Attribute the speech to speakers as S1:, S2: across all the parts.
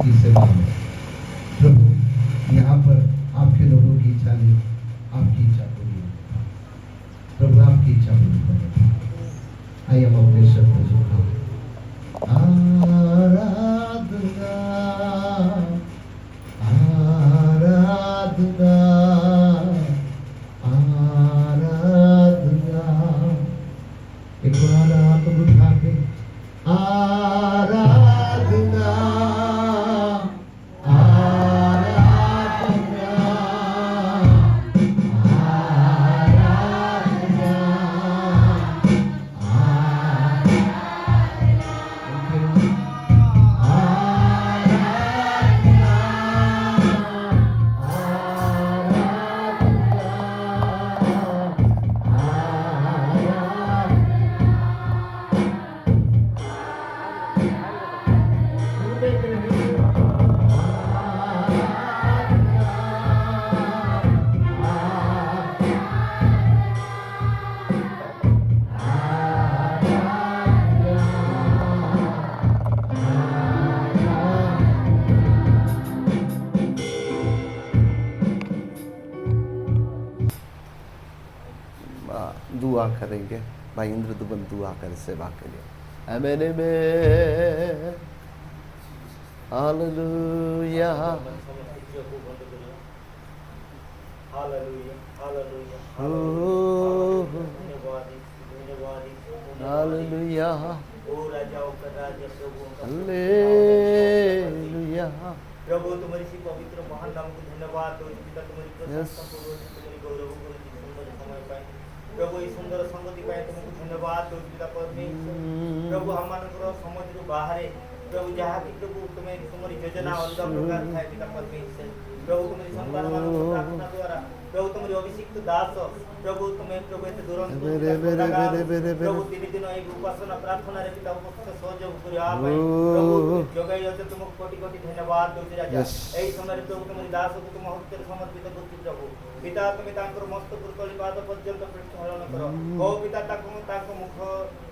S1: की सेवा में। प्रभु यहाँ पर आपके लोगों की इच्छा नहीं, आपकी इच्छा पूरी हो। प्रभु आपकी इच्छा पूरी करो। आइए हम अपने शब्द सुनाओ। आराधना आराधना आराधना। एक पुराना हाथ उठा के आराधना आराधना आराधना
S2: दुआ करेंगे। भाई इंद्र दुबन दुआ कर सेवा के लिए। आमेन में हालेलुया हालेलुया हालेलुया।
S3: प्रभु तुम्हारी सी पवित्र महान नाम को धन्यवाद दो पिता, तुम्हारी प्रशंसा करो, तुम्हारी गौरव करो, सुंदर समय पाए प्रभु ये सुंदर संगति पाए तुमको धन्यवाद दो पिता परमेश्वर। प्रभु हमनकर समझ बाहर प्रभु जहाँ की प्रभु तुम्हें तुम्हारी योजना अलग प्रकार था पिता परमेश्वर। प्रभु तुम्हारी संतान मानव प्रार्थना द्वारा प्रभु तुम्हारी अभिषिक्त दास प्रभु तुम्हें प्रभु एते दुरंत प्रभु 3 दिन এই উপাসনা প্রার্থনা রে পিতা উপস্থিত সহযোগ করে আপনি প্রভু যোগাই আছে তোমাকে কোটি কোটি ধন্যবাদ দউছি রাজা। এই সময় প্রভু তোমার দাস ও তুম হস্তে সমর্পিত করছি প্রভু। পিতা তুমি তাঙ্কর মস্তক তলি পাদ পর্যন্ত প্রক্ষালন কর। ও পিতা তাঙ্ক মুখ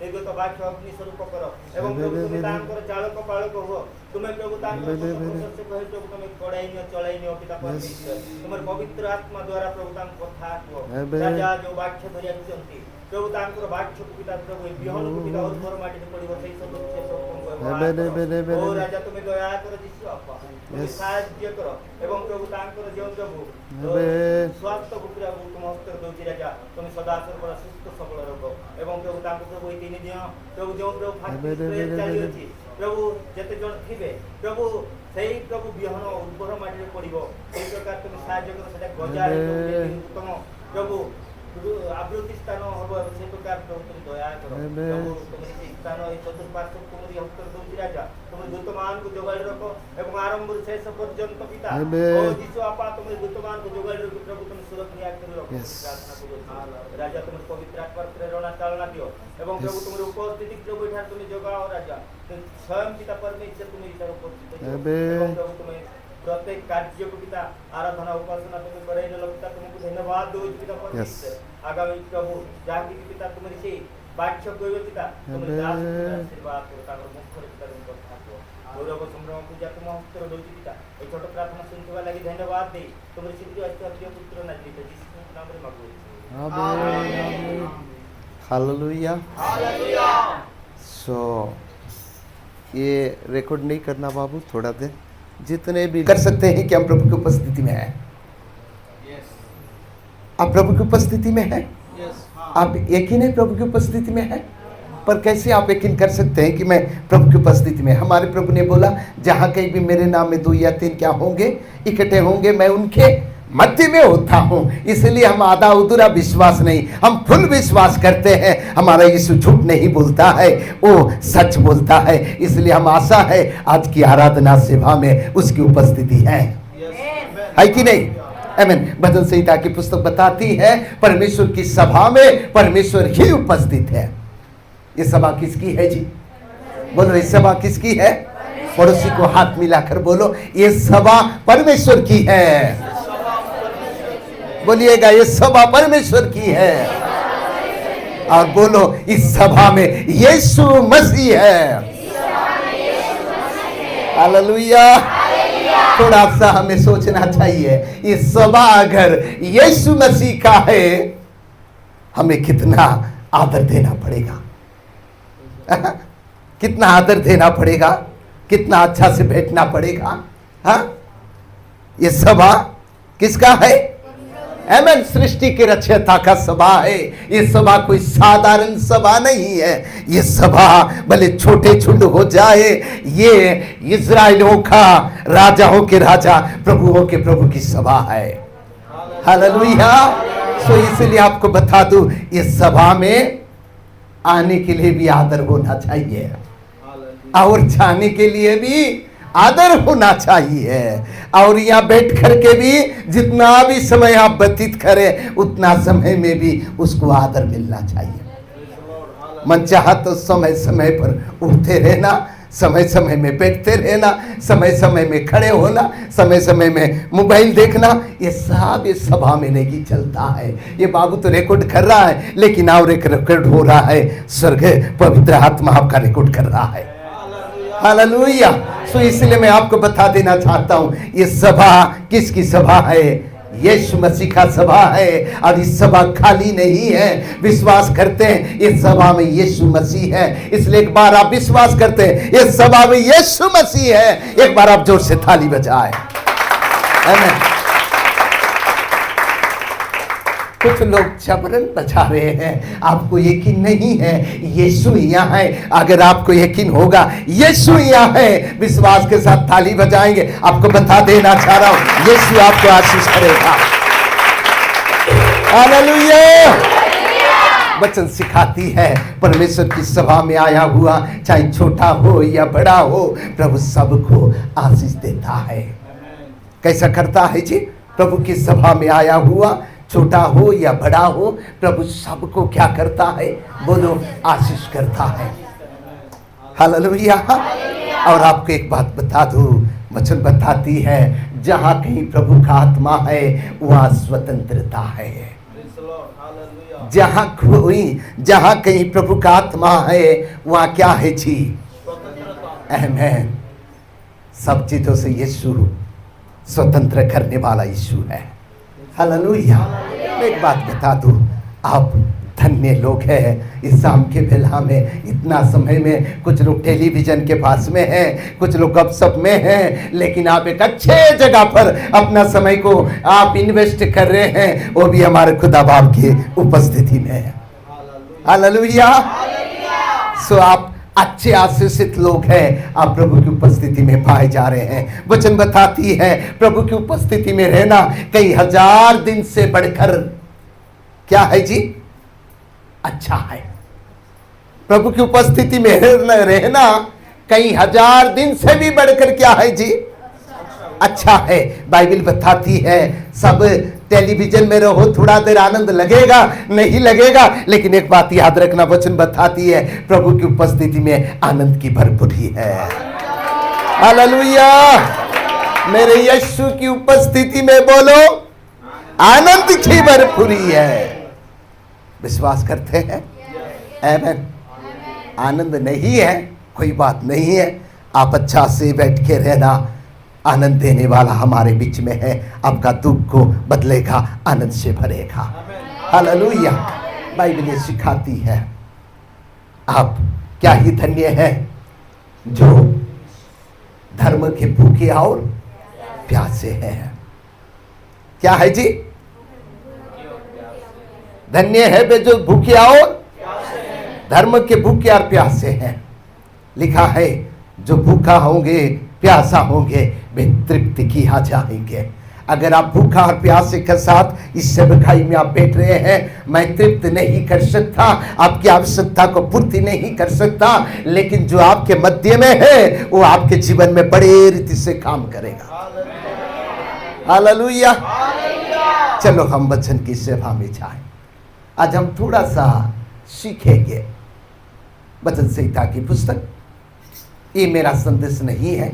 S3: এগত বাক্য অগ্নি স্বরূপ কর এবং প্রভু তুমি তাঙ্কর চালক পালক হো। তুমি প্রভু তাঙ্কর প্রশংসা কহে প্রভু তুমি কড়াই নিও চলাই নিও পিতা परमेश्वर। তোমার পবিত্র আত্মা দ্বারা প্রভু তাঙ্ক কথা কো রাজা जो वाक्य धरि आछंती प्रभु तांकर वाक्य को पिता प्रभु बिहन को पिता उर्वर माटी में पड़िबो सही सब से प्रभु ओ राजा तुम्हें दया कर यीशु आपा तुम्हें साहाय्य करो एवं प्रभु तांकर जो प्रभु स्वास्थ्य को प्रभु तुम हस्ते दउची राजा तुम्हें सदा सर्वदा सुस्थ सबल रखो एवं प्रभु तांकर प्रभु 3 दिन प्रभु जो प्रभु फास्ट चली अछि प्रभु जते जण थिबे प्रभु सही प्रभु बिहन उर्वर माटी में पड़िबो ए प्रकार तुम्हें साहाय्य करो सेटा गजार उत्तम प्रभु आवृत्ति स्थान हम से प्रकार प्रभु तुम दया करो प्रभु तुम्हारी स्थान ए चतुर्पार्श्व तुम्हारी हस्ते दउची राजा तुम दूतमान को जोगाड़ रखो एवं आरंभ शेष पर्यंत पिता ओ यीशु आपा तुम दूतमान को जोगाड़ रखो प्रभु तुम सुरक्षा कर रखो प्रार्थना करो राजा तुम पवित्र आत्मा प्रेरणा चालना दियो एवं प्रभु तुम्हारी उपस्थिति प्रभु इठार तुम जोगाओ राजा स्वयं पिता परमेश्वर तुम इधर उपस्थित हो एवं प्रभु तुम प्रत्येक कार्य को पिता आराधना उपासना तुम्हें करे पिता तुमको धन्यवाद दो पिता परमेश्वर। आगामी प्रभु जाकी पिता तुम्हारी से वाक्य कोई पिता तुम्हारे दास आशीर्वाद करो ताकर मुख रे पिता तुम कथा को गौरव संभ्रम पूजा तुम हस्ते दोची पिता ए छोट प्रार्थना सुनवा लागि धन्यवाद दे तुम्हारी सिद्धि अस्ति प्रिय पुत्र नाम यीशु नाम रे मांगो
S2: आमेन हालेलुया हालेलुया। सो ये रिकॉर्ड नहीं करना बाबू, थोड़ा देर जितने भी कर सकते हैं कि हम प्रभु की उपस्थिति में हैं। आप प्रभु की उपस्थिति में हैं, आप यकीन है प्रभु की उपस्थिति में हैं, पर कैसे आप यकीन कर सकते हैं कि मैं प्रभु की उपस्थिति में? हमारे प्रभु ने बोला जहाँ कहीं भी मेरे नाम में 2 या 3 क्या होंगे इकट्ठे होंगे मैं उनके मध्य में होता हूँ। इसलिए हम आधा अधूरा विश्वास नहीं, हम फुल विश्वास करते हैं। हमारा यीशु झूठ नहीं बोलता है, वो सच बोलता है। इसलिए हम आशा है आज की आराधना सेवा में उसकी उपस्थिति है कि नहीं? आमीन। भजन संहिता की पुस्तक बताती है परमेश्वर की सभा में परमेश्वर ही उपस्थित है। ये सभा किसकी है जी? बोलो ये सभा किसकी है? पड़ोसी को हाथ मिलाकर बोलो ये सभा परमेश्वर की है। बोलिएगा ये सभा परमेश्वर की है। और बोलो इस सभा में यीशु मसीह है। हालेलुया। थोड़ा सा हमें सोचना चाहिए, ये सभा अगर यीशु मसीह का है, हमें कितना आदर देना पड़ेगा, कितना आदर देना पड़ेगा, कितना अच्छा से बैठना पड़ेगा। हाँ, ये सभा किसका है? आमेन, सृष्टि के रचयिता का सभा है। ये सभा कोई साधारण सभा नहीं है। ये सभा भले छोटे छुंड हो जाए, ये इज़राइलों का, राजाओं के राजा, प्रभुओं के प्रभु की सभा है। हालेलुया। सो इसलिए आपको बता दूं, इस सभा में आने के लिए भी आदर होना चाहिए और जाने के लिए भी आदर होना चाहिए। और यहाँ बैठ करके भी जितना भी समय आप व्यतीत करें, उतना समय में भी उसको आदर मिलना चाहिए। मन चाहा तो समय समय पर उठते रहना, समय समय में बैठते रहना, समय समय में खड़े होना, समय समय में मोबाइल देखना, ये सब इस सभा में नहीं चलता है। ये बाबू तो रिकॉर्ड कर रहा है, लेकिन और एक रिकॉर्ड हो रहा है, स्वर्ग पवित्र आत्मा आपका रिकॉर्ड कर रहा है। हालेलुया। सो इसलिए मैं आपको बता देना चाहता हूं, ये सभा किसकी सभा है? यीशु मसीह का सभा है। और इस सभा खाली नहीं है। विश्वास करते हैं इस सभा में यीशु मसीह है, इसलिए एक बार आप विश्वास करते हैं इस सभा में यीशु मसीह है, एक बार आप जोर से ताली बजाएं। आमीन। कुछ लोग जबरन बजा रहे हैं, आपको यकीन नहीं है यीशु यहाँ है। अगर आपको यकीन होगा यीशु यहाँ है, विश्वास के साथ ताली बजाएंगे। आपको बता देना चाह रहा हूं, यीशु आपको आशीष करेगा। हालेलुया। वचन सिखाती है, परमेश्वर की सभा में आया हुआ, चाहे छोटा हो या बड़ा हो, प्रभु सबको आशीष देता है। कैसा करता है जी? प्रभु की सभा में आया हुआ, छोटा हो या बड़ा हो, प्रभु सबको क्या करता है? बोलो, आशीष करता है। हालेलुया। और आपको एक बात बता दूं, वचन बताती है, जहां कहीं प्रभु का आत्मा है वहां स्वतंत्रता है। जहां कहीं प्रभु का आत्मा है वहां क्या है जी? आमीन। सब चीजों से यीशु स्वतंत्र करने वाला यीशु है। हालेलुया। मैं एक बात बता दूं, आप धन्य लोग हैं। इस शाम के बेला में, इतना समय में, कुछ लोग टेलीविजन के पास में हैं, कुछ लोग गपशप में हैं, लेकिन आप एक अच्छे जगह पर अपना समय को आप इन्वेस्ट कर रहे हैं, वो भी हमारे खुदा बाप की उपस्थिति में है। हालेलुया। सो आप अच्छे आशीषित लोग हैं, आप प्रभु की उपस्थिति में पाए जा रहे हैं। वचन बताती है, प्रभु की उपस्थिति में रहना कई हजार दिन से बढ़कर क्या है जी? अच्छा है। प्रभु की उपस्थिति में रहना कई हजार दिन से भी बढ़कर क्या है जी? अच्छा है। बाइबल बताती है, सब टेलीविजन में रहो, थोड़ा देर आनंद लगेगा, नहीं लगेगा, लेकिन एक बात याद रखना, वचन बताती है प्रभु की उपस्थिति में आनंद की भरपूरी है। हालेलुया। मेरे यीशु की उपस्थिति में बोलो, आनंद की भरपूरी है। विश्वास करते हैं? आमीन। आनंद नहीं है, कोई बात नहीं है, आप अच्छा से बैठ के रहना। आनंद देने वाला हमारे बीच में है, आपका दुख को बदलेगा, आनंद से भरेगा। हालेलुया। बाइबल ये सिखाती है, आप क्या ही धन्य है जो धर्म के भूखे और प्यासे हैं। क्या है जी? धन्य है वे जो भूखे और धर्म के भूखे और प्यासे हैं। लिखा है, जो भूखा होंगे, प्यासा होंगे, वे तृप्ति किया जाएंगे। अगर आप भूखा और प्यासे के साथ इस सेवकाई में आप बैठ रहे हैं, मैं तृप्त नहीं कर सकता, आपकी आवश्यकता को पूर्ति नहीं कर सकता, लेकिन जो आपके मध्य में है वो आपके जीवन में बड़े रीति से काम करेगा। हालेलुया। चलो हम वचन की सेवा में जाएं। आज हम थोड़ा सा सीखेंगे वचन संहिता की पुस्तक। ये मेरा संदेश नहीं है,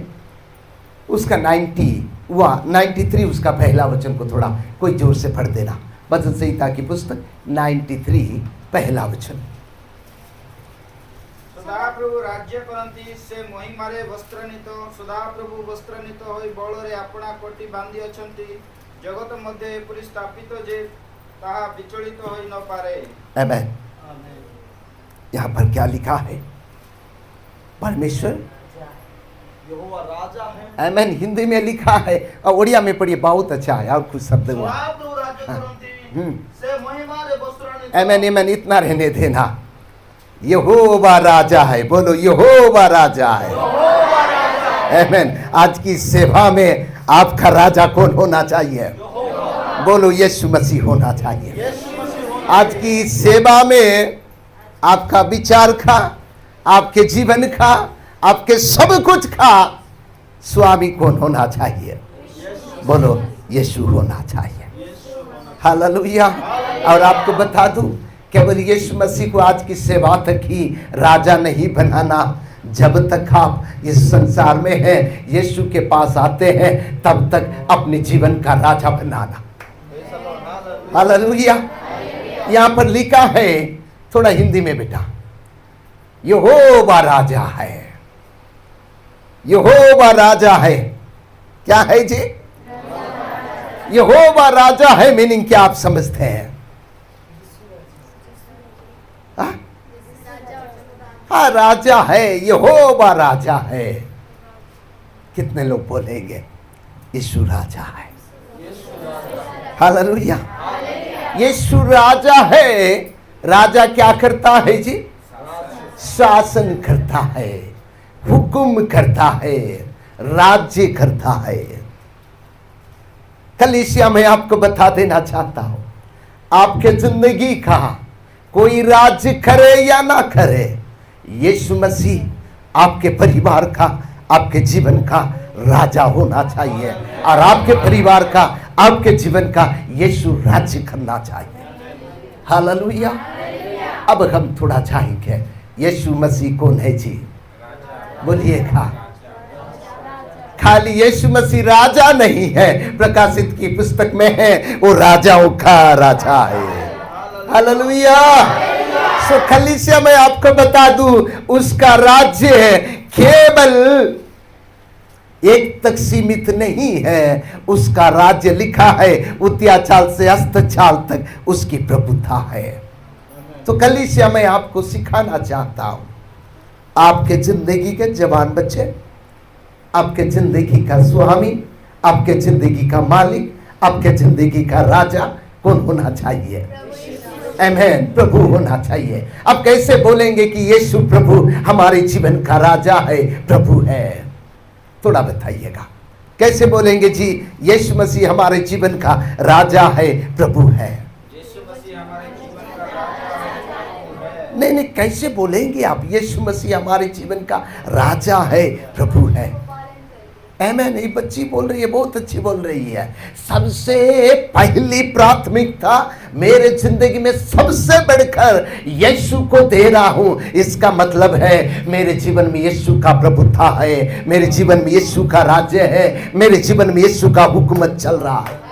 S2: उसका 93 उसका पहला वचन को थोड़ा कोई जोर से पढ़ देना। वचन संहिता की पुस्तक 93 पहला वचन।
S4: ସଦାପ୍ରଭୁ ରାଜ୍ୟ କରନ୍ତି ସେ ମହିମାରେ ବସ୍ତ୍ରାନ୍ୱିତ ସଦାପ୍ରଭୁ ବସ୍ତ୍ରାନ୍ୱିତ ହୋଇ ବଳରେ ଆପଣା କୋଟି ବାନ୍ଧି ଅଛନ୍ତି ଜଗତ ମଧ୍ୟ ଏପରି ସ୍ଥାପିତ ଯେ ତାହା ବିଚଳିତ ହୋଇ ନ ପାରେ।
S2: आमेन। यहाँ पर क्या लिखा है? परमेश्वर
S3: यहोवा राजा है।
S2: आमेन। हिंदी में लिखा है और उड़िया में पढ़िए, बहुत अच्छा है और कुछ शब्द हुआ।
S4: ସଦାପ୍ରଭୁ ରାଜ୍ୟ କରନ୍ତି ସେ ମହିମାରେ ବସ୍ତ୍ରାନ୍ୱିତ।
S2: आमेन आमेन। इतना रहने देना। यहोवा राजा है, बोलो यहोवा राजा है। आमेन। आज की सेवा में आपका राजा कौन होना चाहिए? बोलो यीशु मसीह होना चाहिए। आज की सेवा में आपका विचार का, आपके जीवन का, आपके सब कुछ का स्वामी कौन होना चाहिए? बोलो यीशु होना चाहिए। हालेलुया। और आपको बता दूं, केवल यीशु मसीह को आज की सेवा तक ही राजा नहीं बनाना। जब तक आप इस संसार में हैं, यीशु के पास आते हैं, तब तक अपने जीवन का राजा बनाना। हालेलुया। यहाँ पर लिखा है, थोड़ा हिंदी में बेटा, यहोवा राजा है। यहोवा राजा है। क्या है जी? यहोवा राजा है मीनिंग क्या आप समझते हैं? हाँ, राजा है, यहोवा राजा है। कितने लोग बोलेंगे यीशु राजा है? हालेलुया। यीशु राजा है। राजा क्या करता है जी? शासन करता है, हुक्म करता है, राज्य करता है। कलीसिया में आपको बता देना चाहता हूं, आपके जिंदगी का कोई राज्य करे या ना करे, यीशु मसीह आपके परिवार का, आपके जीवन का राजा होना चाहिए। और आपके परिवार का, आपके जीवन का यीशु राज्य करना चाहिए। हालेलुया। अब हम थोड़ा चाहेंगे, यीशु मसीह कौन है जी? बोलिएगा। खाली यीशु मसीह राजा नहीं है, प्रकाशित की पुस्तक में है वो राजाओं का राजा है। हालेलुया। सो कलीसिया में आपको बता दूं, उसका राज्य है केवल एक तक सीमित नहीं है। उसका राज्य लिखा है उत्याचाल से अस्ताचाल तक उसकी प्रभुता है। तो कलीसिया में आपको सिखाना चाहता हूं, आपके जिंदगी के जवान बच्चे, आपके जिंदगी का स्वामी, आपके जिंदगी का मालिक, आपके जिंदगी का राजा कौन होना चाहिए? आमेन। प्रभु होना चाहिए। अब कैसे बोलेंगे कि यीशु प्रभु हमारे जीवन का राजा है, प्रभु है? थोड़ा बताइएगा, कैसे बोलेंगे जी यीशु मसीह हमारे जीवन का राजा है, प्रभु है? नहीं नहीं, कैसे बोलेंगे आप? यीशु मसीह हमारे जीवन का राजा है, प्रभु है। आमेन। ये बच्ची बोल रही है, बहुत अच्छी बोल रही है। सबसे पहली प्राथमिकता मेरे जिंदगी में सबसे बढ़कर यीशु को दे रहा हूं। इसका मतलब है मेरे जीवन में यीशु का प्रभुता है, मेरे जीवन में यीशु का राज्य है, मेरे जीवन में यीशु का हुकूमत चल रहा है।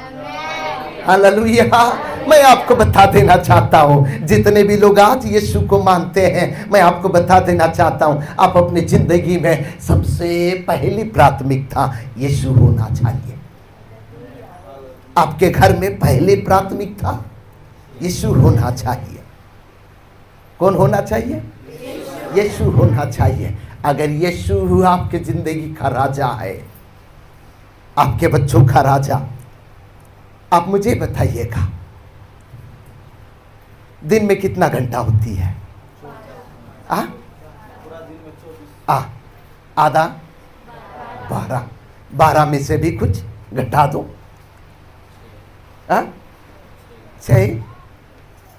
S2: हालेलुया। मैं आपको बता देना चाहता हूं, जितने भी लोग आज यीशु को मानते हैं, मैं आपको बता देना चाहता हूं, आप अपनी जिंदगी में सबसे पहली प्राथमिकता यीशु होना चाहिए। आपके घर में पहली प्राथमिकता यीशु होना चाहिए। कौन होना चाहिए? यीशु होना चाहिए। अगर यीशु आपके जिंदगी का राजा है, आपके बच्चों का राजा, आप मुझे बताइएगा दिन में कितना घंटा होती है? आधा 12 में से भी कुछ घटा दो। सही,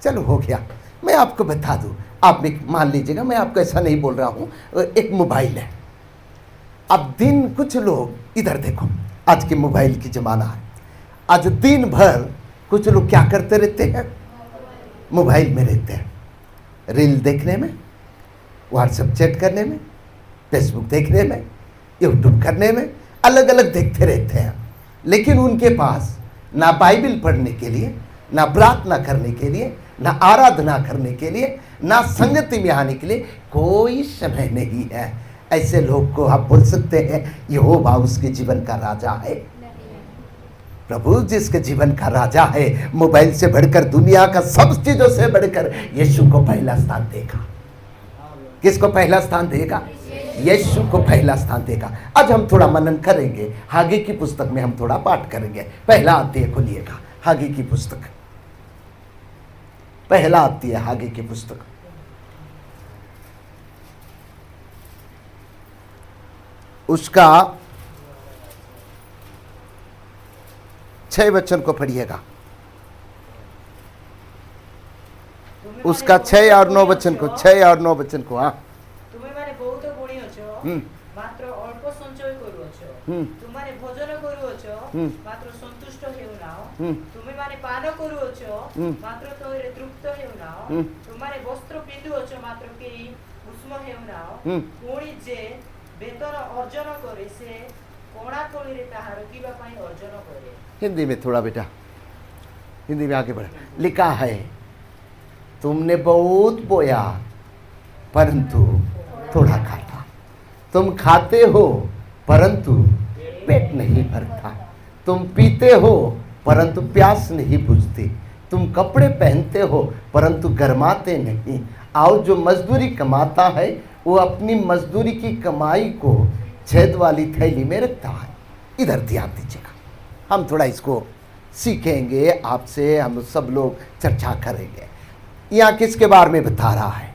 S2: चलो हो गया। मैं आपको बता दूं, आप भी मान लीजिएगा, मैं आपको ऐसा नहीं बोल रहा हूं। एक मोबाइल है, अब दिन कुछ लोग इधर देखो, आज के मोबाइल की जमाना है। आज दिन भर कुछ लोग क्या करते रहते हैं? मोबाइल में रहते हैं, रील देखने में, व्हाट्सएप चैट करने में, फेसबुक देखने में, यूट्यूब करने में, अलग अलग देखते रहते हैं। लेकिन उनके पास ना बाइबल पढ़ने के लिए, ना प्रार्थना करने के लिए, ना आराधना करने के लिए, ना संगति में आने के लिए कोई समय नहीं है। ऐसे लोग को आप बोल सकते हैं यहोवा उसके जीवन का राजा है। प्रभु जिसके जीवन का राजा है, मोबाइल से बढ़कर, दुनिया का सब चीजों से बढ़कर यीशु को पहला स्थान देगा। किसको पहला स्थान देगा? यीशु को पहला स्थान देगा। आज हम थोड़ा मनन करेंगे, हागे की पुस्तक में हम थोड़ा पाठ करेंगे। पहला अध्याय खोलिएगा, हागे की पुस्तक, पहला अध्याय हागे की पुस्तक। उसका 6 वचन को पढ़िएगा। उसका 6 और 9 वचन को, 6 और 9 वचन को। हाँ,
S5: তুমি মানে বহুত বুড়িয়েছ
S2: হুম।
S5: মাত্র অল্প সঞ্চয় করুছ
S2: হুম।
S5: তুমি মানে ভোজন করুছ
S2: হুম।
S5: মাত্র সন্তুষ্ট হেউ নাও
S2: হুম।
S5: তুমি মানে পান করুছ
S2: হুম।
S5: মাত্র তৈরে তৃপ্ত হেউ নাও
S2: হুম।
S5: তুমি মানে বস্ত্র পিঁধুছ মাত্র কেই উষ্ম হেউ নাও
S2: হুম।
S5: পুଣି যে বেতন অর্জন করে সে কোণা কোণিরে তাহার কিবা পাই অর্জন করে।
S2: हिंदी में थोड़ा बेटा, हिंदी में आगे बढ़ा। लिखा है तुमने बहुत बोया परंतु थोड़ा खाता, तुम खाते हो परंतु पेट नहीं भरता, तुम पीते हो परंतु प्यास नहीं बुझती, तुम कपड़े पहनते हो परंतु गर्माते नहीं। और जो मजदूरी कमाता है वो अपनी मजदूरी की कमाई को छेद वाली थैली में रखता है। इधर ध्यान दीजिएगा, हम थोड़ा इसको सीखेंगे, आपसे हम सब लोग चर्चा करेंगे। यहाँ किसके बारे में बता रहा है?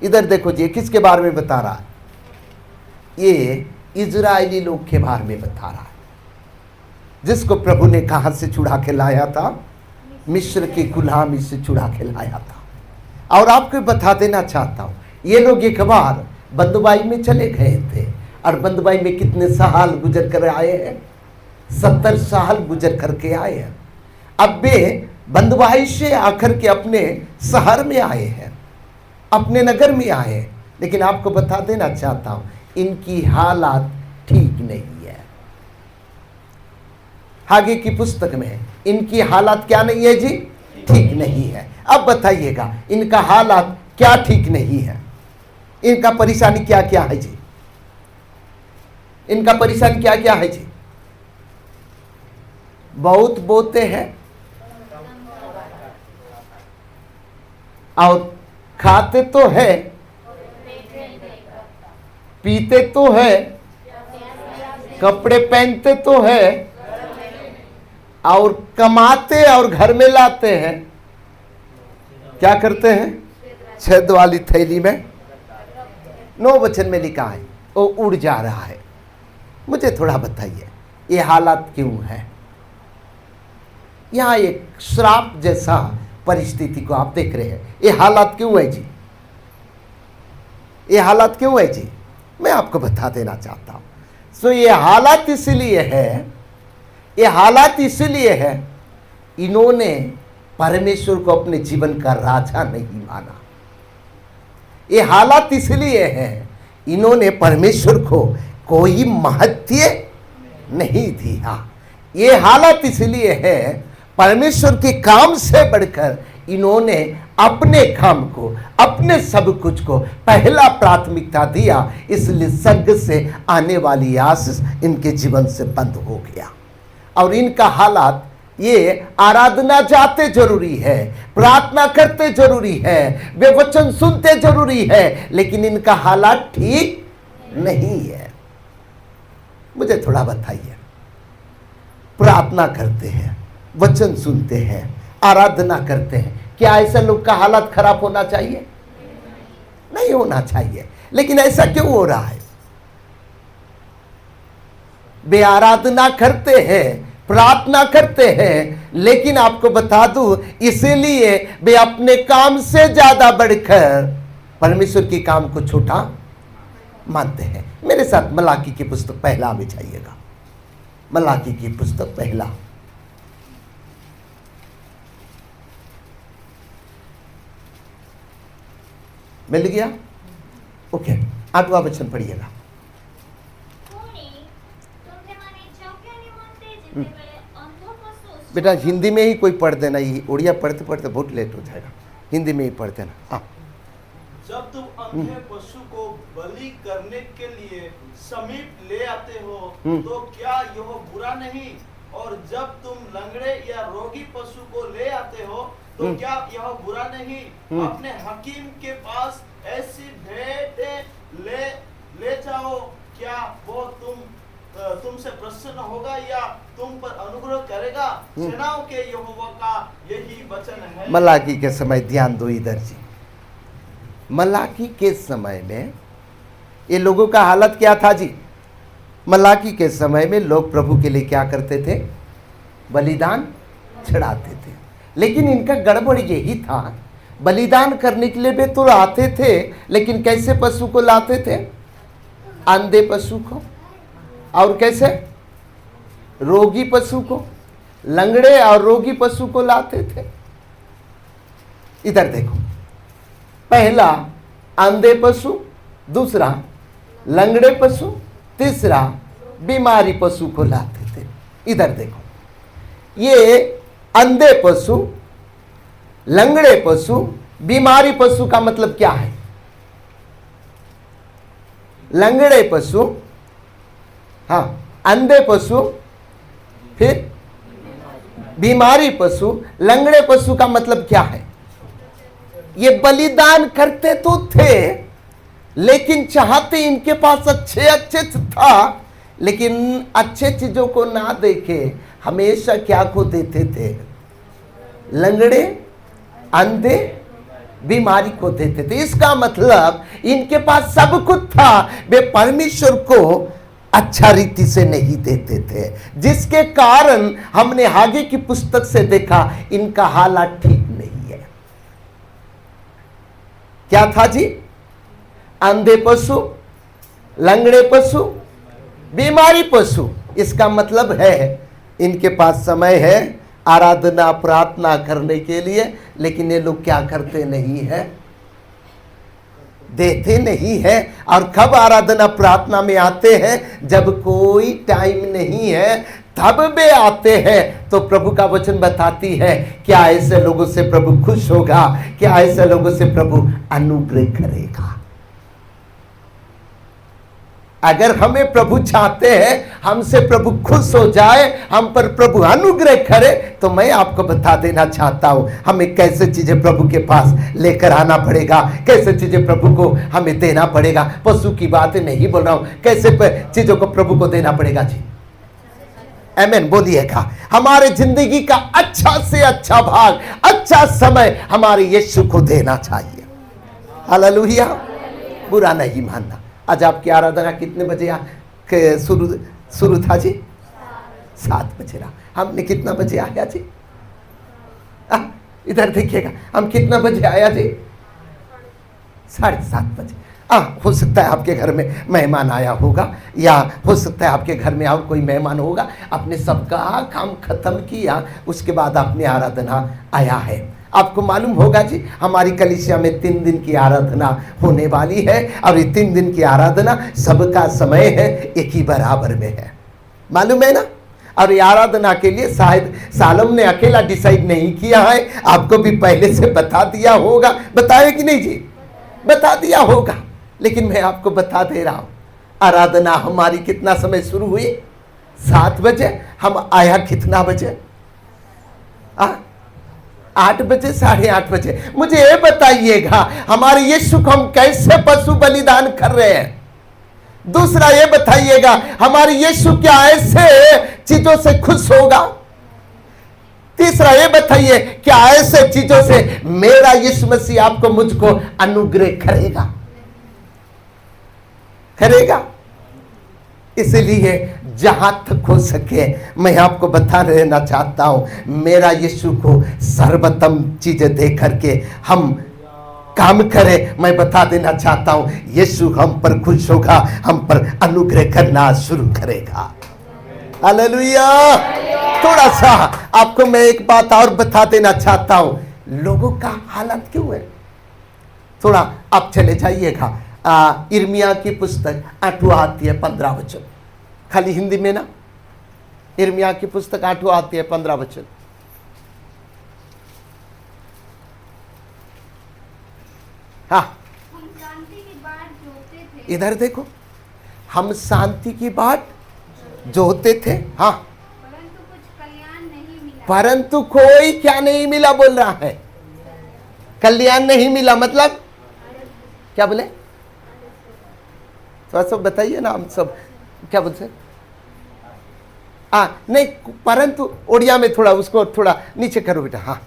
S2: इधर देखो जी, किसके बारे में बता रहा है? ये इजरायली लोग के बारे में बता रहा है, जिसको प्रभु ने कहाँ से छुड़ा के लाया था? मिस्र की गुलामी से छुड़ा के लाया था। और आपको बता देना चाहता हूँ, ये लोग एक बार बंदुबाई में चले गए थे, और बंदुबाई में कितने साल गुजर कर आए हैं? 70 साल गुजर करके आए हैं। अब वे बंदुबाई से आकर के अपने शहर में आए हैं, अपने नगर में आए हैं। लेकिन आपको बता देना चाहता हूँ, इनकी हालात ठीक नहीं है। आगे की पुस्तक में इनकी हालात क्या नहीं है जी? ठीक नहीं है। अब बताइएगा इनका हालात क्या ठीक नहीं है? इनका परेशानी क्या क्या है जी? इनका परेशानी क्या क्या है जी? बहुत बोते हैं और खाते तो है, पीते तो है, कपड़े पहनते तो है, और कमाते और घर में लाते हैं। क्या करते हैं? छेद वाली थैली में। 9 वचन में लिखा है वो उड़ जा रहा है। मुझे थोड़ा बताइए ये हालात क्यों है? यहाँ एक श्राप जैसा परिस्थिति को आप देख रहे हैं। ये हालात क्यों है जी? ये हालात क्यों है जी? मैं आपको बता देना चाहता हूँ। सो ये हालात इसलिए है, ये हालात इसलिए है, इन्होंने परमेश्वर को अपने जीवन का राजा नहीं माना। ये हालात इसलिए है, इन्होंने परमेश्वर को कोई महत्व नहीं दिया। ये हालत इसलिए है, परमेश्वर के काम से बढ़कर इन्होंने अपने काम को, अपने सब कुछ को पहला प्राथमिकता दिया। इसलिए स्वर्ग से आने वाली आशीष इनके जीवन से बंद हो गया। और इनका हालात ये आराधना जाते जरूरी है, प्रार्थना करते जरूरी है, वे वचन सुनते जरूरी है, लेकिन इनका हालात ठीक नहीं है। मुझे थोड़ा बताइए, प्रार्थना करते हैं, वचन सुनते हैं, आराधना करते हैं, क्या ऐसा लोग का हालत खराब होना चाहिए? नहीं होना चाहिए। लेकिन ऐसा क्यों हो रहा है? वे आराधना करते हैं, प्रार्थना करते हैं, लेकिन आपको बता दूं, इसीलिए वे अपने काम से ज्यादा बढ़कर परमेश्वर के काम को छोटा मानते हैं। मेरे साथ मलाकी की पुस्तक पहला में जाइएगा। मलाकी की पुस्तक पहला, मिल गया? ओके, 8वां वचन पढ़िएगा। बेटा हिंदी में ही कोई पढ़ देना, ये उड़िया पढ़ते पढ़ते बहुत लेट हो जाएगा। हिंदी में ही पढ़ देना। हाँ
S6: जब तुम अंधे पशु को बलि करने के लिए समीप ले आते हो तो क्या यह बुरा नहीं? और जब तुम लंगड़े या रोगी पशु को ले आते हो तो क्या यह बुरा नहीं? अपने हकीम के पास ऐसी भेंट ले जाओ, क्या वो तुमसे प्रसन्न होगा या तुम पर अनुग्रह करेगा? सेनाओं के यहोवा का यही वचन है।
S2: मलाकी के समय ध्यान दो इधर जी। मलाकी के समय में ये लोगों का हालत क्या था जी? मलाकी के समय में लोग प्रभु के लिए क्या करते थे? बलिदान चढ़ाते थे। लेकिन इनका गड़बड़ यही था, बलिदान करने के लिए वे तो आते थे, लेकिन कैसे पशु को लाते थे? अंधे पशु को, और कैसे? रोगी पशु को, लंगड़े और रोगी पशु को लाते थे। इधर देखो, पहला अंधे पशु, दूसरा लंगड़े पशु, तीसरा बीमारी पशु को लाते थे। इधर देखो, ये अंधे पशु, लंगड़े पशु, बीमारी पशु का मतलब क्या है? लंगड़े पशु, हाँ, अंधे पशु, फिर बीमारी पशु। लंगड़े पशु का मतलब क्या है? ये बलिदान करते तो थे, लेकिन चाहते इनके पास अच्छे अच्छे था, लेकिन अच्छे चीजों को ना देखे हमेशा क्या को देते थे? लंगड़े, अंधे, बीमारी को देते थे। इसका मतलब इनके पास सब कुछ था, वे परमेश्वर को अच्छा रीति से नहीं देते थे, जिसके कारण हमने आगे की पुस्तक से देखा इनका हालात ठीक नहीं है। क्या था जी? अंधे पशु, लंगड़े पशु, बीमारी पशु। इसका मतलब है इनके पास समय है आराधना प्रार्थना करने के लिए, लेकिन ये लोग क्या करते नहीं है? देते नहीं है। और कब आराधना प्रार्थना में आते हैं? जब कोई टाइम नहीं है तब वे आते हैं। तो प्रभु का वचन बताती है, क्या ऐसे लोगों से प्रभु खुश होगा? क्या ऐसे लोगों से प्रभु अनुग्रह करेगा? अगर हमें प्रभु चाहते हैं हमसे प्रभु खुश हो जाए, हम पर प्रभु अनुग्रह करे, तो मैं आपको बता देना चाहता हूं हमें कैसे चीजें प्रभु के पास लेकर आना पड़ेगा, कैसे चीजें प्रभु को हमें देना पड़ेगा। पशु की बातें नहीं बोल रहा हूं, कैसे चीजों को प्रभु को देना पड़ेगा जी। आमीन बोलिएगा। हमारे जिंदगी का अच्छा से अच्छा भाग, अच्छा समय हमारे यीशु को देना चाहिए। हालेलुया। बुरा नहीं मानना। आज आपकी आराधना कितने बजे शुरू था जी? 7 बजे रहा। हमने कितना बजे आया जी? इधर देखिएगा, हम कितना बजे आया जी? 7:30 बजे। हो सकता है आपके घर में मेहमान आया होगा, या हो सकता है आपके घर में और कोई मेहमान होगा। आपने सबका काम खत्म किया, उसके बाद आपने आराधना आया है। आपको मालूम होगा जी, हमारी कलीसिया में 3 दिन की आराधना होने वाली है, और ये 3 दिन की आराधना सबका समय है एक ही बराबर में है, मालूम है ना। और ये आराधना के लिए शायद सालम ने अकेला डिसाइड नहीं किया है, आपको भी पहले से बता दिया होगा। बताया कि नहीं जी? बता दिया होगा। लेकिन मैं आपको बता दे रहा हूं, आराधना हमारी कितना समय शुरू हुई? 7 बजे। हम आया कितना बजे? 8 बजे, 8:30 बजे। मुझे ये बताइएगा, हमारे यीशु को हम कैसे पशु बलिदान कर रहे हैं? दूसरा ये बताइएगा, हमारे यीशु क्या ऐसे चीजों से खुश होगा? तीसरा ये बताइए, क्या ऐसे चीजों से मेरा यीशु मसीह आपको मुझको अनुग्रह करेगा? करेगा। इसलिए जहां तक हो सके मैं आपको बता देना चाहता हूं, मेरा यीशु को सर्वोत्तम चीजें दे करके हम काम करें। मैं बता देना चाहता हूं, यीशु हम पर खुश होगा, हम पर अनुग्रह करना शुरू करेगा। हालेलुया। थोड़ा सा आपको मैं एक बात और बता देना चाहता हूं, लोगों का हालत क्यों है? थोड़ा आप चले जाइएगा यिर्मयाह की पुस्तक 8वां अध्याय 15 वचन। खाली हिंदी में ना, यिर्मयाह की पुस्तक 8वां अध्याय 15 वचन। हाँ, इधर देखो, हम शांति की बाट जोहते थे, हाँ,
S7: परंतु कुछ कल्याण नहीं मिला।
S2: परंतु कोई क्या नहीं मिला बोल रहा है, कल्याण नहीं मिला मतलब क्या बोले, थोड़ा सा बताइए ना, हम सब क्या बोलते, नहीं, परंतु ओडिया में थोड़ा उसको थोड़ा नीचे करो बेटा, हाँ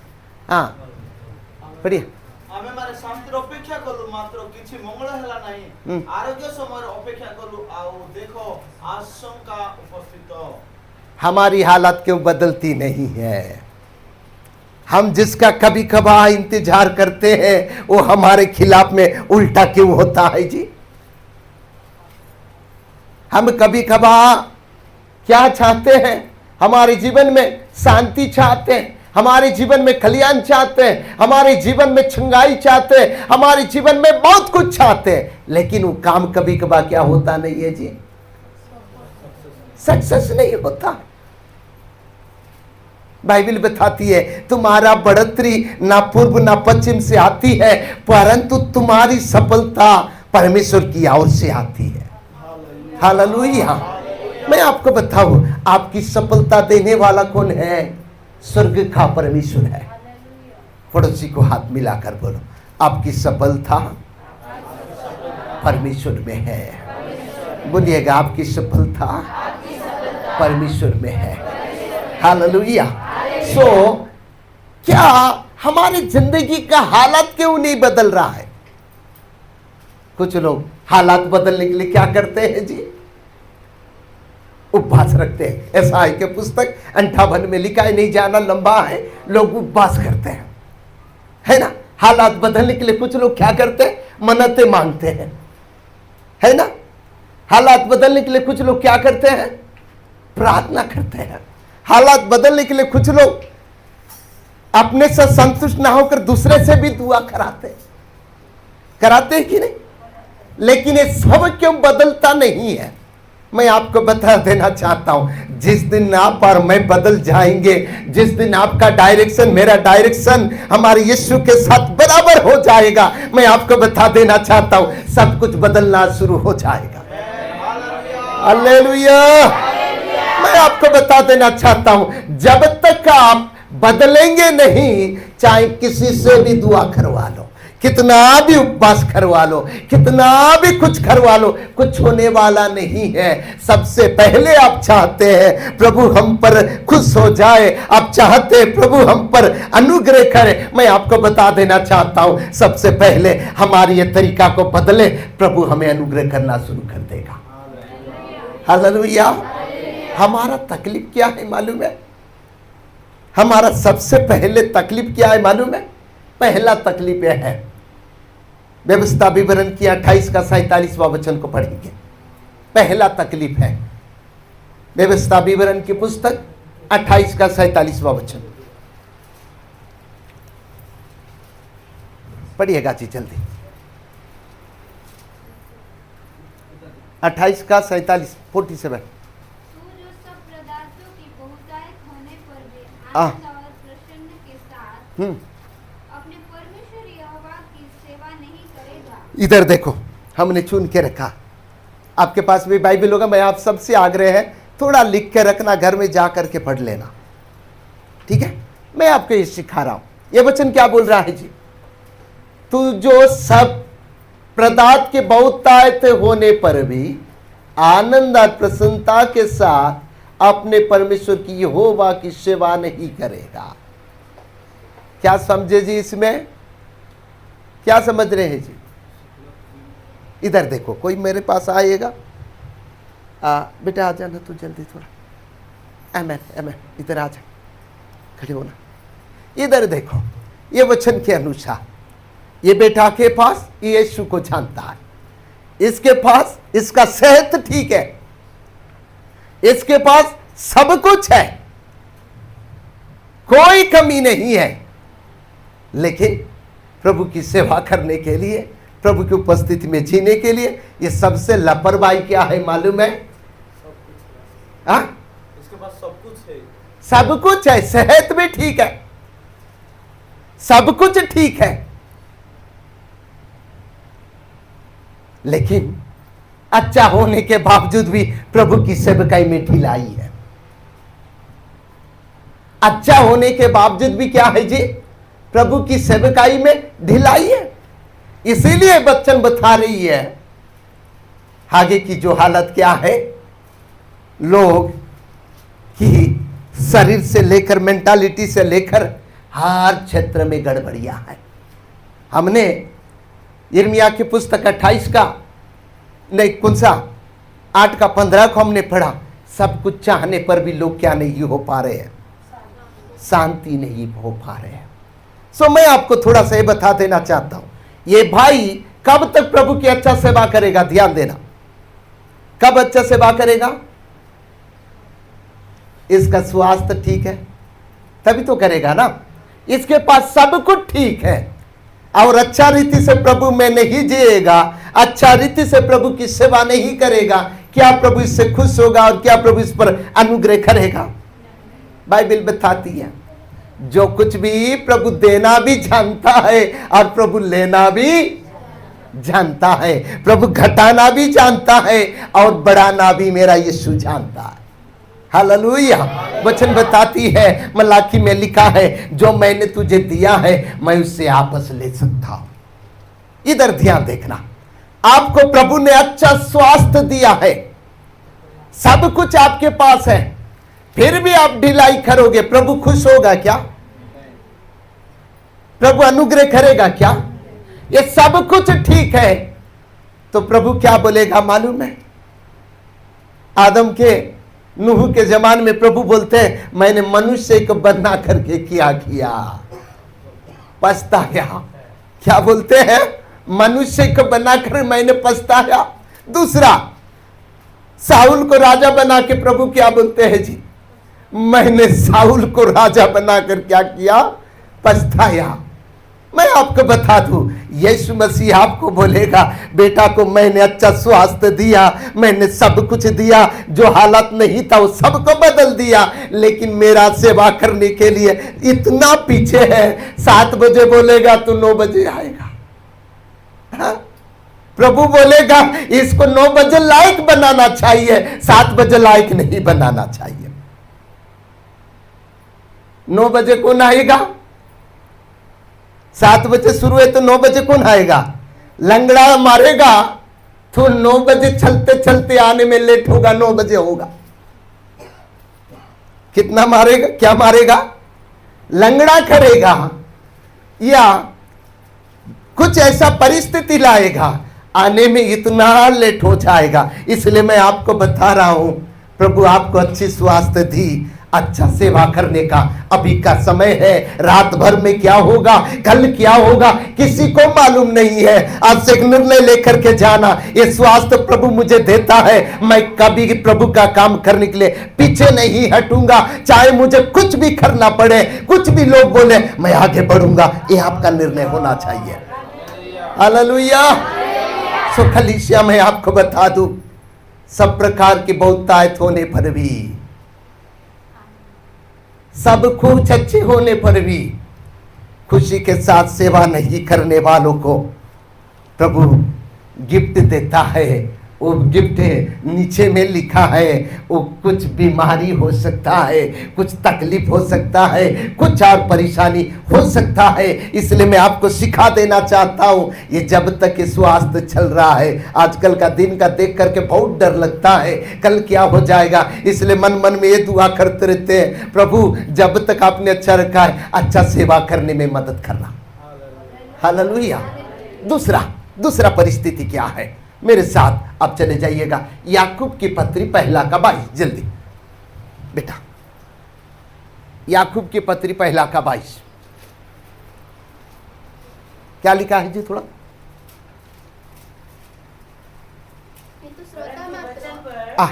S2: हाँ बढ़िया।
S6: आमे मारे शांतिर अपेक्षा कलु मात्र किछि मंगल हला नाही, आरोग्य समय अपेक्षा कलु आउ देखो आशंका उपस्थित।
S2: हमारी हालत क्यों बदलती नहीं है? हम जिसका कभी कभार इंतजार करते हैं वो हमारे खिलाफ में उल्टा क्यों होता है जी? हम कभी कभार क्या चाहते हैं? हमारे जीवन में शांति चाहते हैं, हमारे जीवन में कल्याण चाहते हैं, हमारे जीवन में छंगाई चाहते हैं, हमारे जीवन में बहुत कुछ चाहते हैं, लेकिन वो काम कभी कभार क्या होता नहीं है जी, सक्सेस नहीं होता। बाइबल बताती है तुम्हारा बढ़ोतरी ना पूर्व ना पश्चिम से आती है, परंतु तुम्हारी सफलता परमेश्वर की ओर से आती है। हालेलुया। मैं आपको बताऊं, आपकी सफलता देने वाला कौन है? स्वर्ग का परमेश्वर है। पड़ोसी को हाथ मिलाकर बोलो, आपकी सफलता परमेश्वर में है। बोलिएगा, आपकी सफलता परमेश्वर में है। हालेलुया। क्या हमारी जिंदगी का हालात क्यों नहीं बदल रहा है? कुछ लोग हालात बदलने के लिए क्या करते हैं जी? उपवास रखते हैं। एसाई के पुस्तक 58 में लिखा है, नहीं जाना लंबा है, लोग उपवास करते हैं, है ना। हालात बदलने के लिए कुछ लोग क्या करते हैं? मन्नतें मांगते हैं, है ना। हालात बदलने के लिए कुछ लोग क्या करते हैं? प्रार्थना करते हैं। हालात बदलने के लिए कुछ लोग अपने से संतुष्ट ना होकर दूसरे से भी दुआ कराते हैं कि नहीं? लेकिन ये सब क्यों बदलता नहीं है? मैं आपको बता देना चाहता हूं, जिस दिन आप और मैं बदल जाएंगे, जिस दिन आपका डायरेक्शन मेरा डायरेक्शन हमारे यीशु के साथ बराबर हो जाएगा, मैं आपको बता देना चाहता हूं सब कुछ बदलना शुरू हो जाएगा। हालेलुया। मैं आपको बता देना चाहता हूं, जब तक आप बदलेंगे नहीं, चाहे किसी से भी दुआ करवा लो, कितना भी उपवास करवा लो, कितना भी कुछ करवा लो, कुछ होने वाला नहीं है। सबसे पहले आप चाहते हैं प्रभु हम पर खुश हो जाए, आप चाहते हैं प्रभु हम पर अनुग्रह करे। मैं आपको बता देना चाहता हूं, सबसे पहले हमारी ये तरीका को बदले, प्रभु हमें अनुग्रह करना शुरू कर देगा। हालेलुया। हमारा तकलीफ क्या है मालूम है? हमारा सबसे पहले तकलीफ क्या है मालूम है? पहला तकलीफ यह है, व्यवस्था विवरण की 28 का 47वां वचन को पढ़ेंगे। पहला तकलीफ है व्यवस्था विवरण की पुस्तक 28 का 47वां वचन पढ़िएगा जी जल्दी। 28 का 47, 47।
S7: तू जो सब पदार्थों की बहुतायत होने पर भी आनंद और प्रसन्न के साथ अपने परमेश्वर यहोवा की सेवा नहीं करेगा।
S2: इधर देखो, हमने चुन के रखा। आपके पास भी बाइबल होगा, मैं आप सबसे आग्रह है थोड़ा लिख के रखना, घर में जा करके पढ़ लेना, ठीक है। मैं आपको ये सिखा रहा हूं। ये वचन क्या बोल रहा है जी? तू जो सब पदार्थ के बहुतायत होने पर भी आनंद और प्रसन्नता के साथ अपने परमेश्वर की यहोवा की सेवा नहीं करेगा। क्या समझे जी? इसमें क्या समझ रहे हैं जी? इधर देखो, कोई मेरे पास आएगा, बेटा आ जाना तू जल्दी थोड़ा, एमन इधर आ जा, खड़े होना। इधर देखो, ये वचन के अनुसार ये बेटा के पास यीशु को जानता है, इसके पास इसका सेहत ठीक है, इसके पास सब कुछ है, कोई कमी नहीं है, लेकिन प्रभु की सेवा करने के लिए, प्रभु की उपस्थिति में जीने के लिए ये सबसे लापरवाही क्या है मालूम है?
S6: इसके पास सब कुछ है,
S2: सब कुछ है, सेहत भी ठीक है, सब कुछ ठीक है, लेकिन अच्छा होने के बावजूद भी प्रभु की सेवकाई में ढिलाई है। अच्छा होने के बावजूद भी क्या है जी? प्रभु की सेवकाई में ढिलाई है। इसीलिए वचन बता रही है आगे की जो हालत क्या है, लोग की शरीर से लेकर मेंटालिटी से लेकर हर क्षेत्र में गड़बड़ियां है। हमने यिर्मयाह की पुस्तक 28 का नहीं कौन सा 8 का 15 को हमने पढ़ा। सब कुछ चाहने पर भी लोग क्या नहीं हो पा रहे हैं, शांति नहीं हो पा रहे हैं। सो मैं आपको थोड़ा सा ये बता देना चाहता हूं, ये भाई कब तक प्रभु की अच्छा सेवा करेगा? ध्यान देना, कब अच्छा सेवा करेगा? इसका स्वास्थ्य ठीक है तभी तो करेगा ना। इसके पास सब कुछ ठीक है और अच्छा रीति से प्रभु में नहीं जिएगा, अच्छा रीति से प्रभु की सेवा नहीं करेगा, क्या प्रभु इससे खुश होगा और क्या प्रभु इस पर अनुग्रह करेगा? बाइबल बताती है जो कुछ भी प्रभु देना भी जानता है और प्रभु लेना भी जानता है, प्रभु घटाना भी जानता है और बढ़ाना भी मेरा यीशु जानता है। हालेलुया। वचन बताती है, मलाकी में लिखा है, जो मैंने तुझे दिया है मैं उससे आपस ले सकता हूं। इधर ध्यान देखना, आपको प्रभु ने अच्छा स्वास्थ्य दिया है, सब कुछ आपके पास है, फिर भी आप ढिलाई करोगे, प्रभु खुश होगा क्या? प्रभु अनुग्रह करेगा क्या? ये सब कुछ ठीक है तो प्रभु क्या बोलेगा मालूम है? आदम के नूह के जमाने में प्रभु बोलते हैं, मैंने मनुष्य को बना करके क्या किया, पछताया। क्या बोलते हैं? मनुष्य को बनाकर मैंने पछताया। दूसरा, साउल को राजा बना के प्रभु क्या बोलते हैं जी? मैंने साउल को राजा बनाकर क्या किया? पछताया। मैं आपको बता दूं, यीशु मसीह आपको बोलेगा, बेटा को मैंने अच्छा स्वास्थ्य दिया, मैंने सब कुछ दिया, जो हालत नहीं था वो सबको बदल दिया, लेकिन मेरा सेवा करने के लिए इतना पीछे है। 7 बजे बोलेगा तो 9 बजे आएगा। हाँ? प्रभु बोलेगा इसको 9 बजे लायक बनाना चाहिए, 7 बजे लायक नहीं बनाना चाहिए। 9 बजे कौन आएगा? 7 बजे शुरू है तो 9 बजे कौन आएगा? लंगड़ा मारेगा तो 9 बजे चलते चलते आने में लेट होगा, 9 बजे होगा। कितना मारेगा? क्या मारेगा? लंगड़ा करेगा या कुछ ऐसा परिस्थिति लाएगा, आने में इतना लेट हो जाएगा। इसलिए मैं आपको बता रहा हूं, प्रभु आपको अच्छी स्वास्थ्य दी, अच्छा सेवा करने का अभी का समय है। रात भर में क्या होगा, कल क्या होगा, किसी को मालूम नहीं है। आज से एक निर्णय लेकर के जाना, ये स्वास्थ्य प्रभु मुझे देता है, मैं कभी प्रभु का काम करने के लिए पीछे नहीं हटूंगा, चाहे मुझे कुछ भी करना पड़े, कुछ भी लोग बोले, मैं आगे बढ़ूंगा। ये आपका निर्णय होना चाहिए। हालेलुया। सो कलीसिया मैं आपको बता दूं, सब प्रकार की बहुतायत होने पर भी, सब कुछ अच्छे होने पर भी खुशी के साथ सेवा नहीं करने वालों को प्रभु गिफ्ट देता है। वो गिफ्ट नीचे में लिखा है, वो कुछ बीमारी हो सकता है, कुछ तकलीफ हो सकता है, कुछ और परेशानी हो सकता है। इसलिए मैं आपको सिखा देना चाहता हूँ, ये जब तक ये स्वास्थ्य चल रहा है, आजकल का दिन का देख करके बहुत डर लगता है, कल क्या हो जाएगा। इसलिए मन मन में ये दुआ करते रहते हैं, प्रभु जब तक आपने अच्छा रखा है, अच्छा सेवा करने में मदद करना। हालेलुया। दूसरा परिस्थिति क्या है? मेरे साथ अब चले जाइएगा याकूब की पत्री 1:22। जल्दी बेटा, याकूब की पत्री 1:22 क्या लिखा है जी? थोड़ा
S5: वचन पर
S2: आ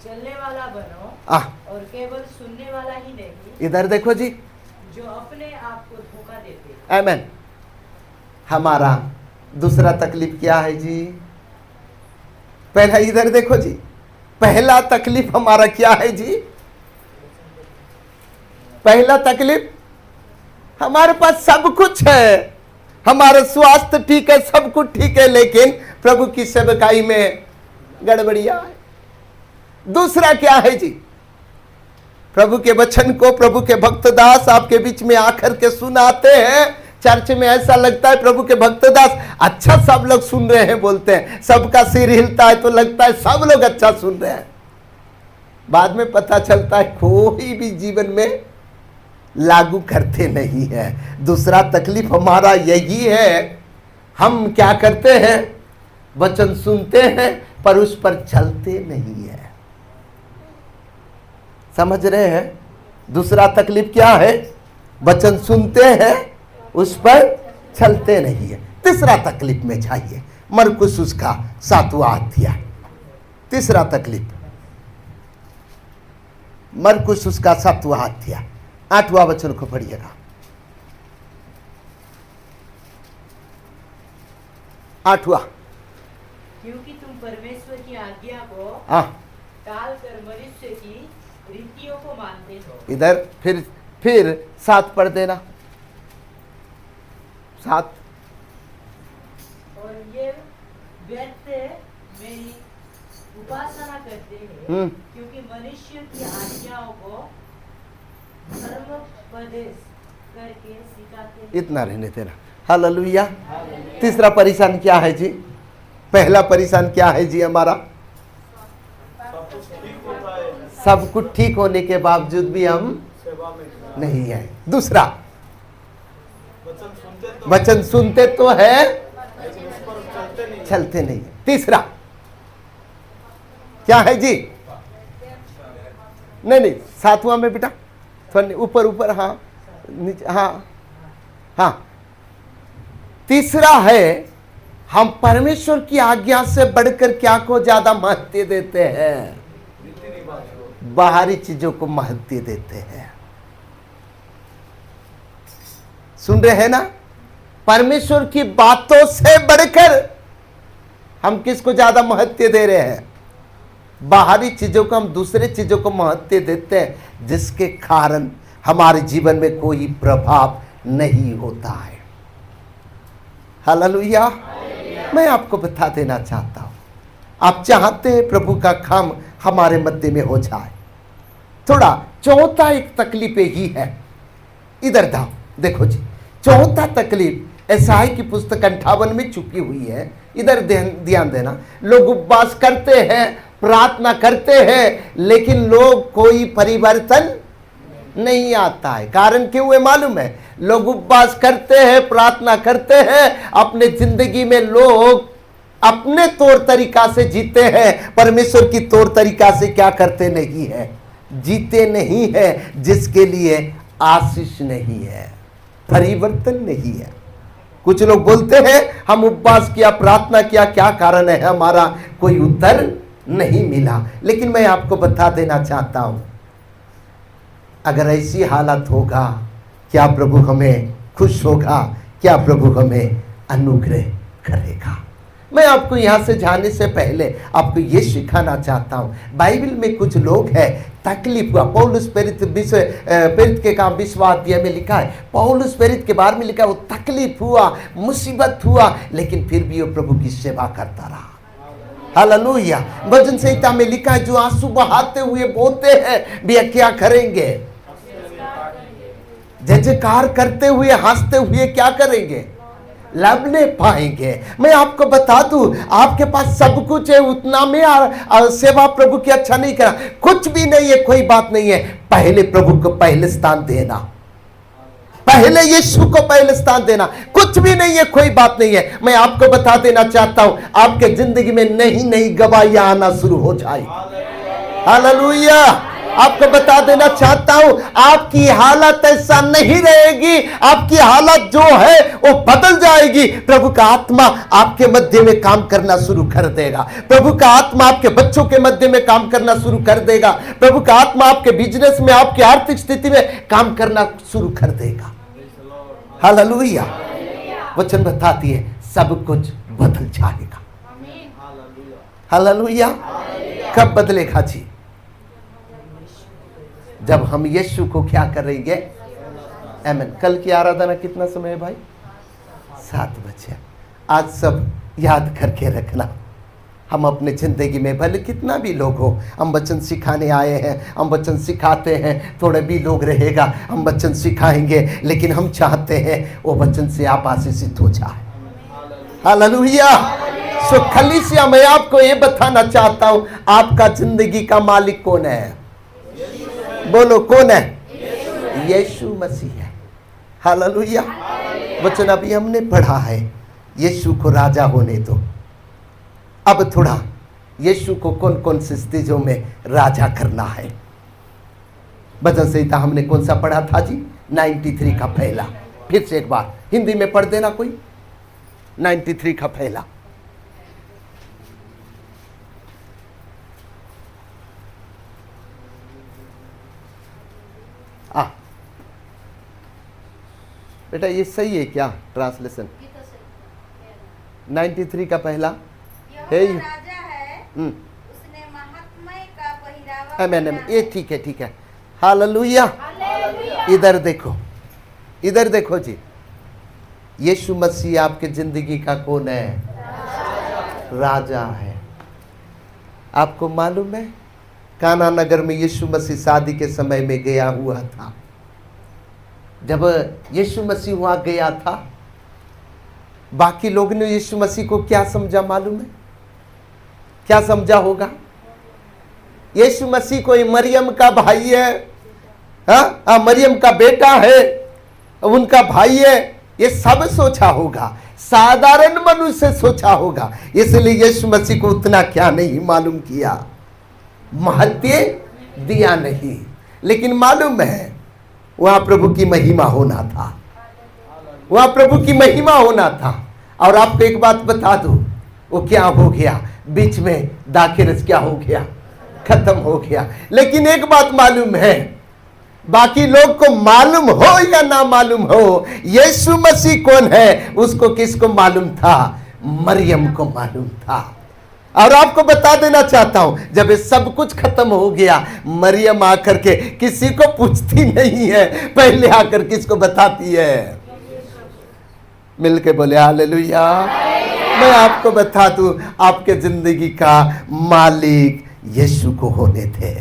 S5: चलने वाला बनो
S2: आ
S5: और केवल सुनने वाला ही नहीं,
S2: इधर देखो जी,
S5: जो अपने आप को धोखा देते।
S2: आमेन। हमारा दूसरा तकलीफ क्या है जी? पहला इधर देखो जी, पहला तकलीफ हमारा क्या है जी? पहला तकलीफ, हमारे पास सब कुछ है, हमारा स्वास्थ्य ठीक है, सब कुछ ठीक है, लेकिन प्रभु की सेवकाई में गड़बड़िया है। दूसरा क्या है जी? प्रभु के वचन को प्रभु के भक्त दास आपके बीच में आकर के सुनाते हैं। चर्च में ऐसा लगता है प्रभु के भक्त दास अच्छा सब लोग सुन रहे हैं बोलते हैं, सबका सिर हिलता है तो लगता है सब लोग अच्छा सुन रहे हैं। बाद में पता चलता है कोई भी जीवन में लागू करते नहीं है। दूसरा तकलीफ हमारा यही है, हम क्या करते हैं? वचन सुनते हैं पर उस पर चलते नहीं है। समझ रहे हैं? दूसरा तकलीफ क्या है? वचन सुनते हैं उस पर चलते नहीं है। तीसरा तकलीफ में जाइए, मरकुस उसका 7वां अध्याय। तीसरा तकलीफ मरकुस उसका 7वां अध्याय 8वां वचन को पढ़िएगा। 8वां।
S5: क्योंकि तुम परमेश्वर की आज्ञा को
S2: हाँ,
S5: टाल कर मनुष्य की रीतियों को मानते हो।
S2: इधर फिर 7 पढ़ देना। 7।
S5: और ये व्यर्थ मेरी उपासना करते हैं क्योंकि मनुष्य की आज्ञाओं को धर्मोपदेश करके सिखाते हैं।
S2: इतना रहने देना। हालेलुया। तीसरा परेशान क्या है जी? पहला परेशान क्या है जी हमारा? सब कुछ ठीक होने के बावजूद भी हम नहीं आए। दूसरा वचन सुनते तो है चलते नहीं। तीसरा क्या है जी? नहीं 7वां में बेटा थोड़ा ऊपर हाँ नीचे हाँ। तीसरा है हम परमेश्वर की आज्ञा से बढ़कर क्या को ज्यादा महत्व देते हैं? बाहरी चीजों को महत्व देते हैं। सुन रहे हैं ना? परमेश्वर की बातों से बढ़कर हम किसको ज्यादा महत्व दे रहे हैं? बाहरी चीजों को, हम दूसरे चीजों को महत्व देते हैं, जिसके कारण हमारे जीवन में कोई प्रभाव नहीं होता है। हालेलुया। मैं आपको बता देना चाहता हूं, आप चाहते हैं प्रभु का काम हमारे मध्य में हो जाए। थोड़ा चौथा एक तकलीफ ही है। इधर देखो जी, चौथा तकलीफ एसाई की पुस्तक 58 में छुपी हुई है। इधर ध्यान देना। लोग उपवास करते हैं, प्रार्थना करते हैं, लेकिन लोग कोई परिवर्तन नहीं आता है। कारण क्यों है मालूम है? लोग उपवास करते हैं, प्रार्थना करते हैं, अपने जिंदगी में लोग अपने तौर तरीका से जीते हैं, परमेश्वर की तौर तरीका से क्या करते नहीं है? जीते नहीं है, जिसके लिए आशीष नहीं है, परिवर्तन नहीं है। कुछ लोग बोलते हैं हम उपवास किया, प्रार्थना किया, क्या कारण है? हमारा कोई उत्तर नहीं मिला। लेकिन मैं आपको बता देना चाहता हूं, अगर ऐसी हालत होगा, क्या प्रभु हमें खुश होगा? क्या प्रभु हमें अनुग्रह करेगा? मैं आपको यहां से जाने से पहले आपको यह सिखाना चाहता हूं। बाइबल में कुछ लोग हैं, तकलीफ हुआ। पौलुस प्रेरित के काम 20वां अध्याय में लिखा है, पौलुस प्रेरित के बारे में लिखा है, वो तकलीफ हुआ, मुसीबत हुआ, लेकिन फिर भी वो प्रभु की सेवा करता रहा। हालेलुया। भजन संहिता में लिखा है, जो आंसू बहाते हुए बोलते हैं वे क्या करेंगे? जय जयकार करते हुए, हंसते हुए क्या करेंगे? लाभ ले पाएंगे। मैं आपको बता दूं, आपके पास सब कुछ है, उतना में सेवा प्रभु की अच्छा नहीं करा, कुछ भी नहीं है, कोई बात नहीं है। पहले प्रभु को पहले स्थान देना, पहले यीशु को पहले स्थान देना। कुछ भी नहीं है, कोई बात नहीं है। मैं आपको बता देना चाहता हूं, आपके जिंदगी में नई नई गवाहियां आना शुरू हो जाए। हालेलुया। आपको बता देना चाहता हूं, आपकी हालत ऐसा नहीं रहेगी, आपकी हालत जो है वो बदल जाएगी। प्रभु का आत्मा आपके मध्य में काम करना शुरू कर देगा। प्रभु का आत्मा आपके बच्चों के मध्य में काम करना शुरू कर देगा। प्रभु का आत्मा आपके बिजनेस में, आपकी आर्थिक स्थिति में काम करना शुरू कर देगा। हालेलुया। वचन बताती है सब कुछ बदल जाएगा। हालेलुया। कब बदलेगा जी? जब हम यीशु को क्या करेंगे? आमीन। कल की आराधना कितना समय है भाई? 7 बजे। आज सब याद करके रखना, हम अपने ज़िंदगी में भले कितना भी लोग हो, हम वचन सिखाने आए हैं, हम वचन सिखाते हैं, थोड़े भी लोग रहेगा हम वचन सिखाएंगे, लेकिन हम चाहते हैं वो वचन से आप आशीषित हो जाए। हालेलुया। सो कलीसिया, मैं आपको ये बताना चाहता हूँ, आपका जिंदगी का मालिक कौन है? बोलो कौन है? यीशु मसीह है। हालेलुया। वचन अभी हमने पढ़ा है, यीशु को राजा होने दो। अब थोड़ा यीशु को कौन कौन सी चीजों में राजा करना है। भजन संहिता हमने कौन सा पढ़ा था जी? 93 का पहला। फिर से एक बार हिंदी में पढ़ देना कोई। 93 का पहला। बेटा ये सही है क्या ट्रांसलेशन? 93 का पहला है।
S7: राजा है, उसने महात्म्य का पहिरावा
S2: आमेन।
S7: पहना
S2: ये ठीक है, ठीक है। हालेलुया। इधर देखो, इधर देखो जी, यीशु मसीह आपके जिंदगी का कौन है? राजा है। आपको मालूम है काना नगर में यीशु मसीह शादी के समय में गया हुआ था। जब यीशु मसीह वहां गया था, बाकी लोग ने यीशु मसीह को क्या समझा मालूम है? क्या समझा होगा? यीशु मसीह कोई मरियम का भाई है, हाँ मरियम का बेटा है, उनका भाई है, ये सब सोचा होगा, साधारण मनुष्य सोचा होगा। इसलिए यीशु मसीह को उतना क्या नहीं मालूम किया, महत्व दिया नहीं। लेकिन मालूम है वहां प्रभु की महिमा होना था, वहां प्रभु की महिमा होना था। और आपको एक बात बता दूं, वो क्या हो गया, बीच में दाखिरस क्या हो गया, खत्म हो गया। लेकिन एक बात मालूम है, बाकी लोग को मालूम हो या ना मालूम हो, यीशु मसीह कौन है उसको किसको मालूम था? मरियम को मालूम था। और आपको बता देना चाहता हूं, जब ये सब कुछ खत्म हो गया, मरियम आकर के किसी को पूछती नहीं है, पहले आकर किसको बताती है? मिलके बोले हालेलुया। मैं आपको बता दूं, आपके जिंदगी का मालिक यीशु को होने थे।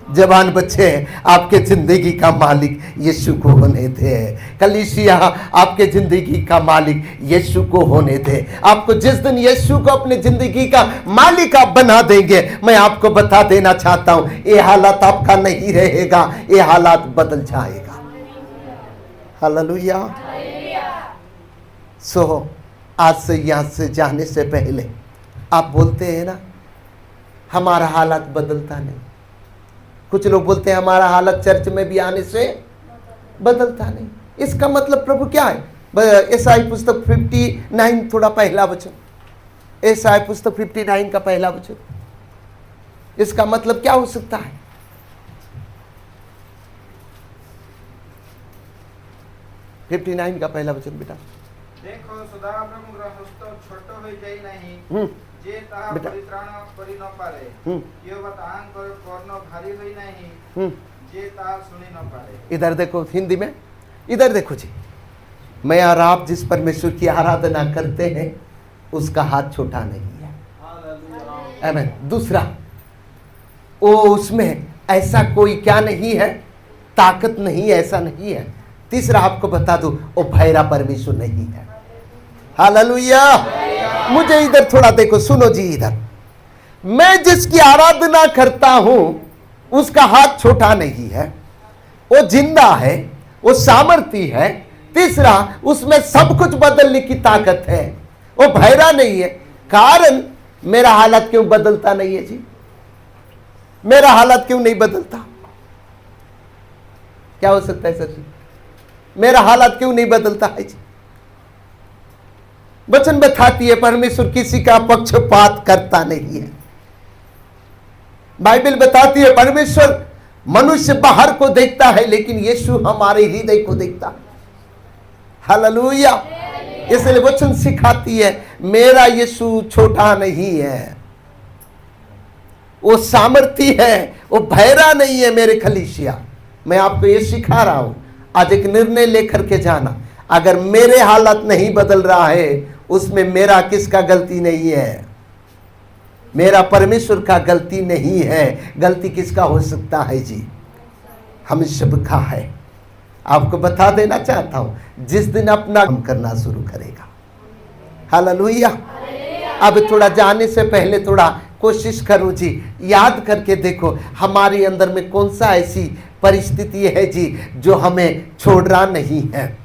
S2: जवान बच्चे, आपके जिंदगी का मालिक यीशु को होने थे। कलीसिया, आपके जिंदगी का मालिक यीशु को होने थे। आपको जिस दिन यीशु को अपने जिंदगी का मालिक आप बना देंगे, मैं आपको बता देना चाहता हूं, ये हालात आपका नहीं रहेगा, ये हालात बदल जाएगा। हालेलुया। सो आज से यहां से जाने से पहले आप बोलते हैं ना, हमारा हालात बदलता नहीं। कुछ लोग बोलते हैं हमारा हालत चर्च में भी आने से बदलता नहीं। इसका मतलब प्रभु क्या है? एसाई पुस्तक 59 थोड़ा पहला वचन, एसाई पुस्तक 59 का पहला वचन, इसका मतलब क्या हो सकता है? फिफ्टी 59 का पहला वचन बेटा
S4: देखो सदाप्रभुଙ୍କର ହସ୍ତ ଛୋଟ ହୋଇ ଯାଇ ନାହିଁ ଯେ ତାହା ପରିତ୍ରାଣ କରି ନ ପାରେ କିମ୍ବା ତାହାଙ୍କର କର୍ଣ୍ଣ ଭାରି ହୋଇ ନାହିଁ ଯେ ତାହା ଶୁଣି ନ पारे।
S2: इधर देखो हिंदी में, इधर देखो जी, मैं और आप जिस परमेश्वर की आराधना करते हैं उसका हाथ छोटा नहीं है। आमीन। दूसरा, वो उसमें ऐसा कोई क्या नहीं है, ताकत नहीं, ऐसा नहीं है। तीसरा आपको बता दूं, वो भैरा परमेश्वर नहीं है। हालेलुया। मुझे इधर थोड़ा देखो, सुनो जी इधर, मैं जिसकी आराधना करता हूं उसका हाथ छोटा नहीं है, वो जिंदा है, वो सामर्थी है। तीसरा, उसमें सब कुछ बदलने की ताकत है, वो भैरा नहीं है। कारण मेरा हालत क्यों बदलता नहीं है जी? मेरा हालत क्यों नहीं बदलता? क्या हो सकता है सर जी? मेरा हालत क्यों नहीं बदलता है जी? वचन बताती है परमेश्वर किसी का पक्षपात करता नहीं है। बाइबल बताती है परमेश्वर मनुष्य बाहर को देखता है, लेकिन यीशु हमारे हृदय को देखता है। हालेलुया। इसलिए वचन सिखाती है मेरा यीशु छोटा नहीं है, वो सामर्थी है, वो भैरा नहीं है। मेरे कलीसिया, मैं आपको ये सिखा रहा हूं, आज एक निर्णय लेकर के जाना। अगर मेरे हालत नहीं बदल रहा है, उसमें मेरा किसका गलती नहीं है? मेरा परमेश्वर का गलती नहीं है। गलती किसका हो सकता है जी? हम सबका है। आपको बता देना चाहता हूं, जिस दिन अपना काम करना शुरू करेगा, हालेलुया। अब थोड़ा जाने से पहले थोड़ा कोशिश करो जी, याद करके देखो हमारे अंदर में कौन सा ऐसी परिस्थिति है जी जो हमें छोड़ रहा नहीं है।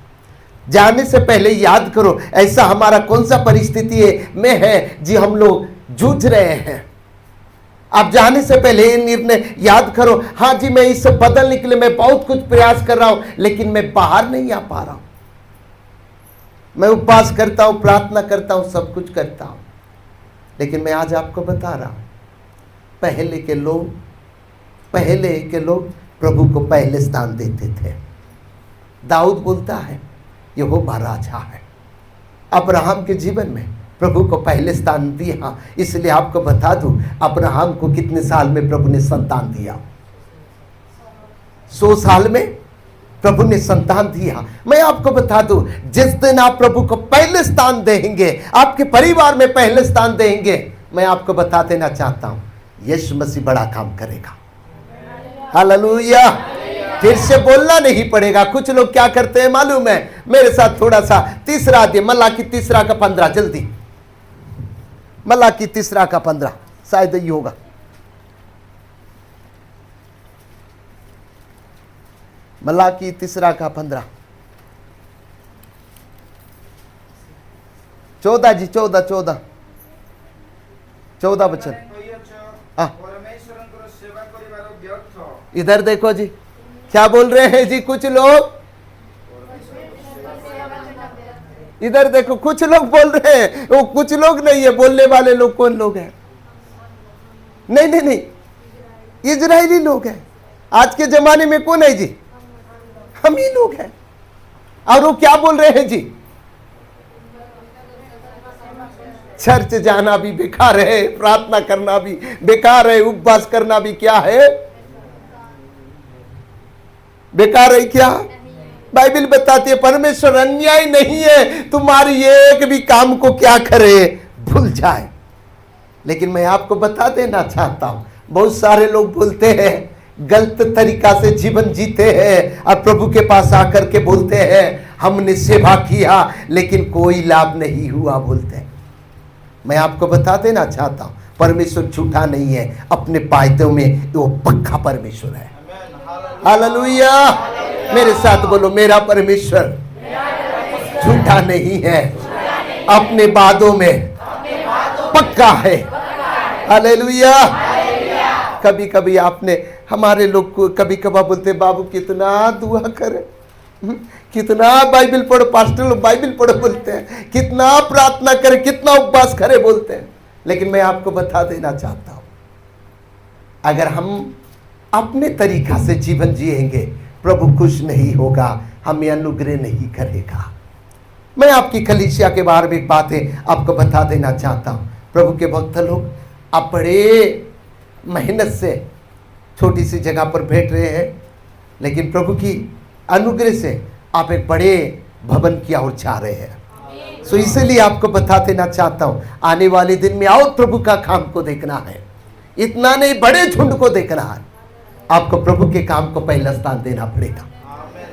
S2: जाने से पहले याद करो ऐसा हमारा कौन सा परिस्थिति में है जी हम लोग जूझ रहे हैं। आप जाने से पहले ये निर्णय याद करो, हाँ जी मैं इससे बदलने के लिए मैं बहुत कुछ प्रयास कर रहा हूं, लेकिन मैं बाहर नहीं आ पा रहा हूं। मैं उपवास करता हूं, प्रार्थना करता हूं, सब कुछ करता हूं, लेकिन मैं आज आपको बता रहा हूं, पहले के लोग प्रभु को पहले स्थान देते थे। दाऊद बोलता है यहोवा राजा है। अब्राहम के जीवन में प्रभु को पहले स्थान दिया। इसलिए आपको बता दूं, अब्राहम को कितने साल में प्रभु ने संतान दिया? 100 साल में प्रभु ने संतान दिया। मैं आपको बता दूं, जिस दिन आप प्रभु को पहले स्थान देंगे, आपके परिवार में पहले स्थान देंगे, मैं आपको बता देना चाहता हूं, यीशु मसीह बड़ा काम करेगा। हालेलुया। फिर से बोलना नहीं पड़ेगा। कुछ लोग क्या करते हैं मालूम है? मेरे साथ थोड़ा सा तीसरा अध्याय मलाकी 3:15 जल्दी, मलाकी 3:15 शायद ये होगा। मलाकी 3:15 14 जी 14 वचन। हाँ।
S4: परमेश्वरଙ୍କର सेवा କରିବାର ବ୍ୟର୍ଥ।
S2: इधर देखो जी क्या बोल रहे हैं जी कुछ लोग। इधर देखो कुछ लोग बोल रहे हैं, वो कुछ लोग नहीं है, बोलने वाले लोग कौन लोग हैं? नहीं, इजरायली लोग हैं। आज के जमाने में कौन है जी? हम ही लोग हैं। और वो क्या बोल रहे हैं जी? चर्च जाना भी बेकार है, प्रार्थना करना भी बेकार है, उपवास करना भी क्या है? बेकार है क्या? बाइबल बताती है परमेश्वर अन्याय नहीं है, तुम्हारी एक भी काम को क्या करे? भूल जाए। लेकिन मैं आपको बता देना चाहता हूं, बहुत सारे लोग बोलते हैं, गलत तरीका से जीवन जीते हैं और प्रभु के पास आकर के बोलते हैं हमने सेवा किया लेकिन कोई लाभ नहीं हुआ बोलते हैं। मैं आपको बता देना चाहता हूं, परमेश्वर झूठा नहीं है, अपने वायदों में वो पक्का परमेश्वर है। हालेलुया। मेरे साथ बोलो, मेरा परमेश्वर झूठा नहीं है, अपने वादों में पक्का है। हालेलुया। कभी कभी आपने हमारे लोग को कभी कभार बोलते बाबू कितना दुआ करे, कितना बाइबल पढ़ो, पास्टर लोग बाइबल पढ़ो बोलते हैं, कितना प्रार्थना करे, कितना उपवास करे बोलते हैं। लेकिन मैं आपको बता देना चाहता हूं, अगर हम अपने तरीका से जीवन जिएंगे प्रभु खुश नहीं होगा, हमें अनुग्रह नहीं करेगा। मैं आपकी कलीसिया के बारे में एक बात है आपको बता देना चाहता हूं। प्रभु के भक्त लोग आप बड़े मेहनत से छोटी सी जगह पर बैठ रहे हैं, लेकिन प्रभु की अनुग्रह से आप एक बड़े भवन की ओर जा रहे हैं। सो इसलिए आपको बता देना चाहता हूं, आने वाले दिन में और प्रभु का काम को देखना है, इतना नहीं बड़े झुंड को देखना है। आपको प्रभु के काम को पहला स्थान देना पड़ेगा,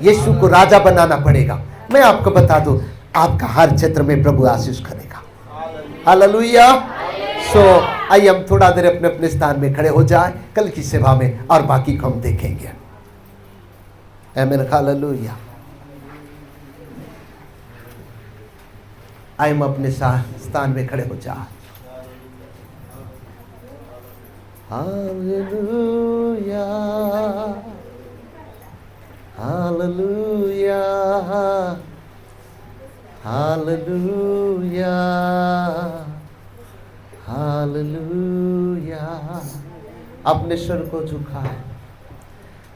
S2: यीशु को राजा बनाना पड़ेगा। मैं आपको बता दूं, आपका हर क्षेत्र में प्रभु आशीष करेगा। हालेलुया। सो आइए हम थोड़ा देर अपने अपने स्थान में खड़े हो जाए कल की सेवा में, और बाकी को हम देखेंगे। आमीन। हालेलुया। आइए हम अपने स्थान में खड़े हो जाए। Hallelujah, hallelujah, hallelujah, hallelujah. अपने स्वर को झुकाए।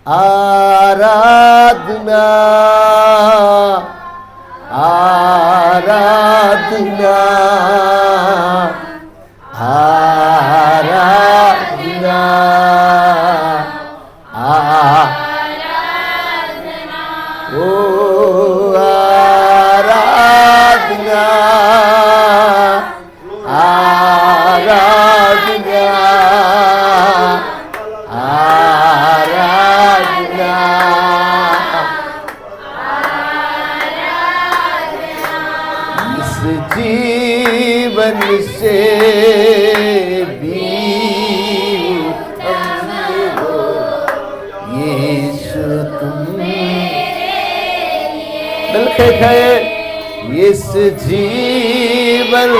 S2: आराधना, आराधना, आराधना, आराधना, ओ आराधना, आराधना, जीवन से भी उत्तम हो यीशु तुम मिलके गए इस जीवन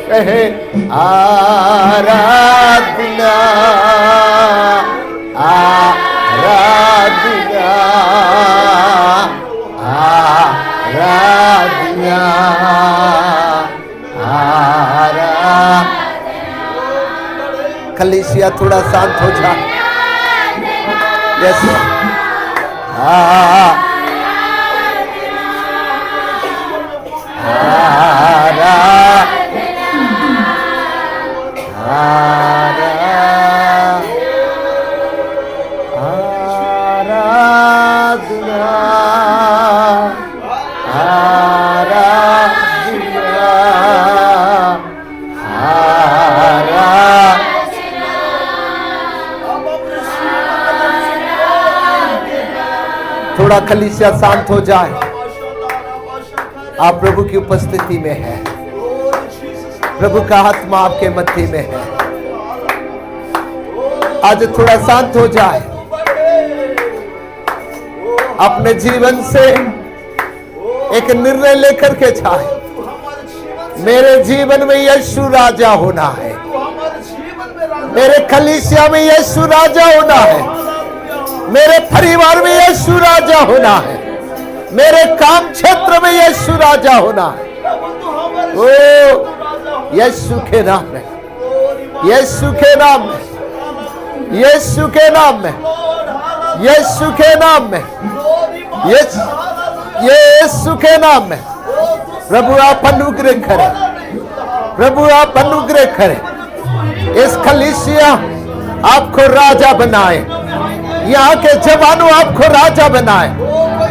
S2: कहे आराधना आराधना आराधना आराधना। कलीसिया थोड़ा शांत हो जा। यस थोड़ा कलीसिया शांत हो जाए। आप प्रभु की उपस्थिति में हैं, प्रभु का आत्मा आपके मध्य में है। आज थोड़ा शांत हो जाए, अपने जीवन से एक निर्णय लेकर के जाए। मेरे जीवन में यीशु राजा होना है, मेरे कलीसिया में यीशु राजा होना है, मेरे परिवार में यीशु राजा होना है, मेरे काम क्षेत्र में यीशु राजा होना है। ओ यीशु के नाम में, यीशु के नाम में, यीशु के नाम में, यीशु के नाम में, यीशु के नाम में। प्रभु आप अनुग्रह करें, प्रभु आप अनुग्रह करें। इस कलीसिया आपको राजा बनाए, यहाँ के जवानों आपको राजा बनाए,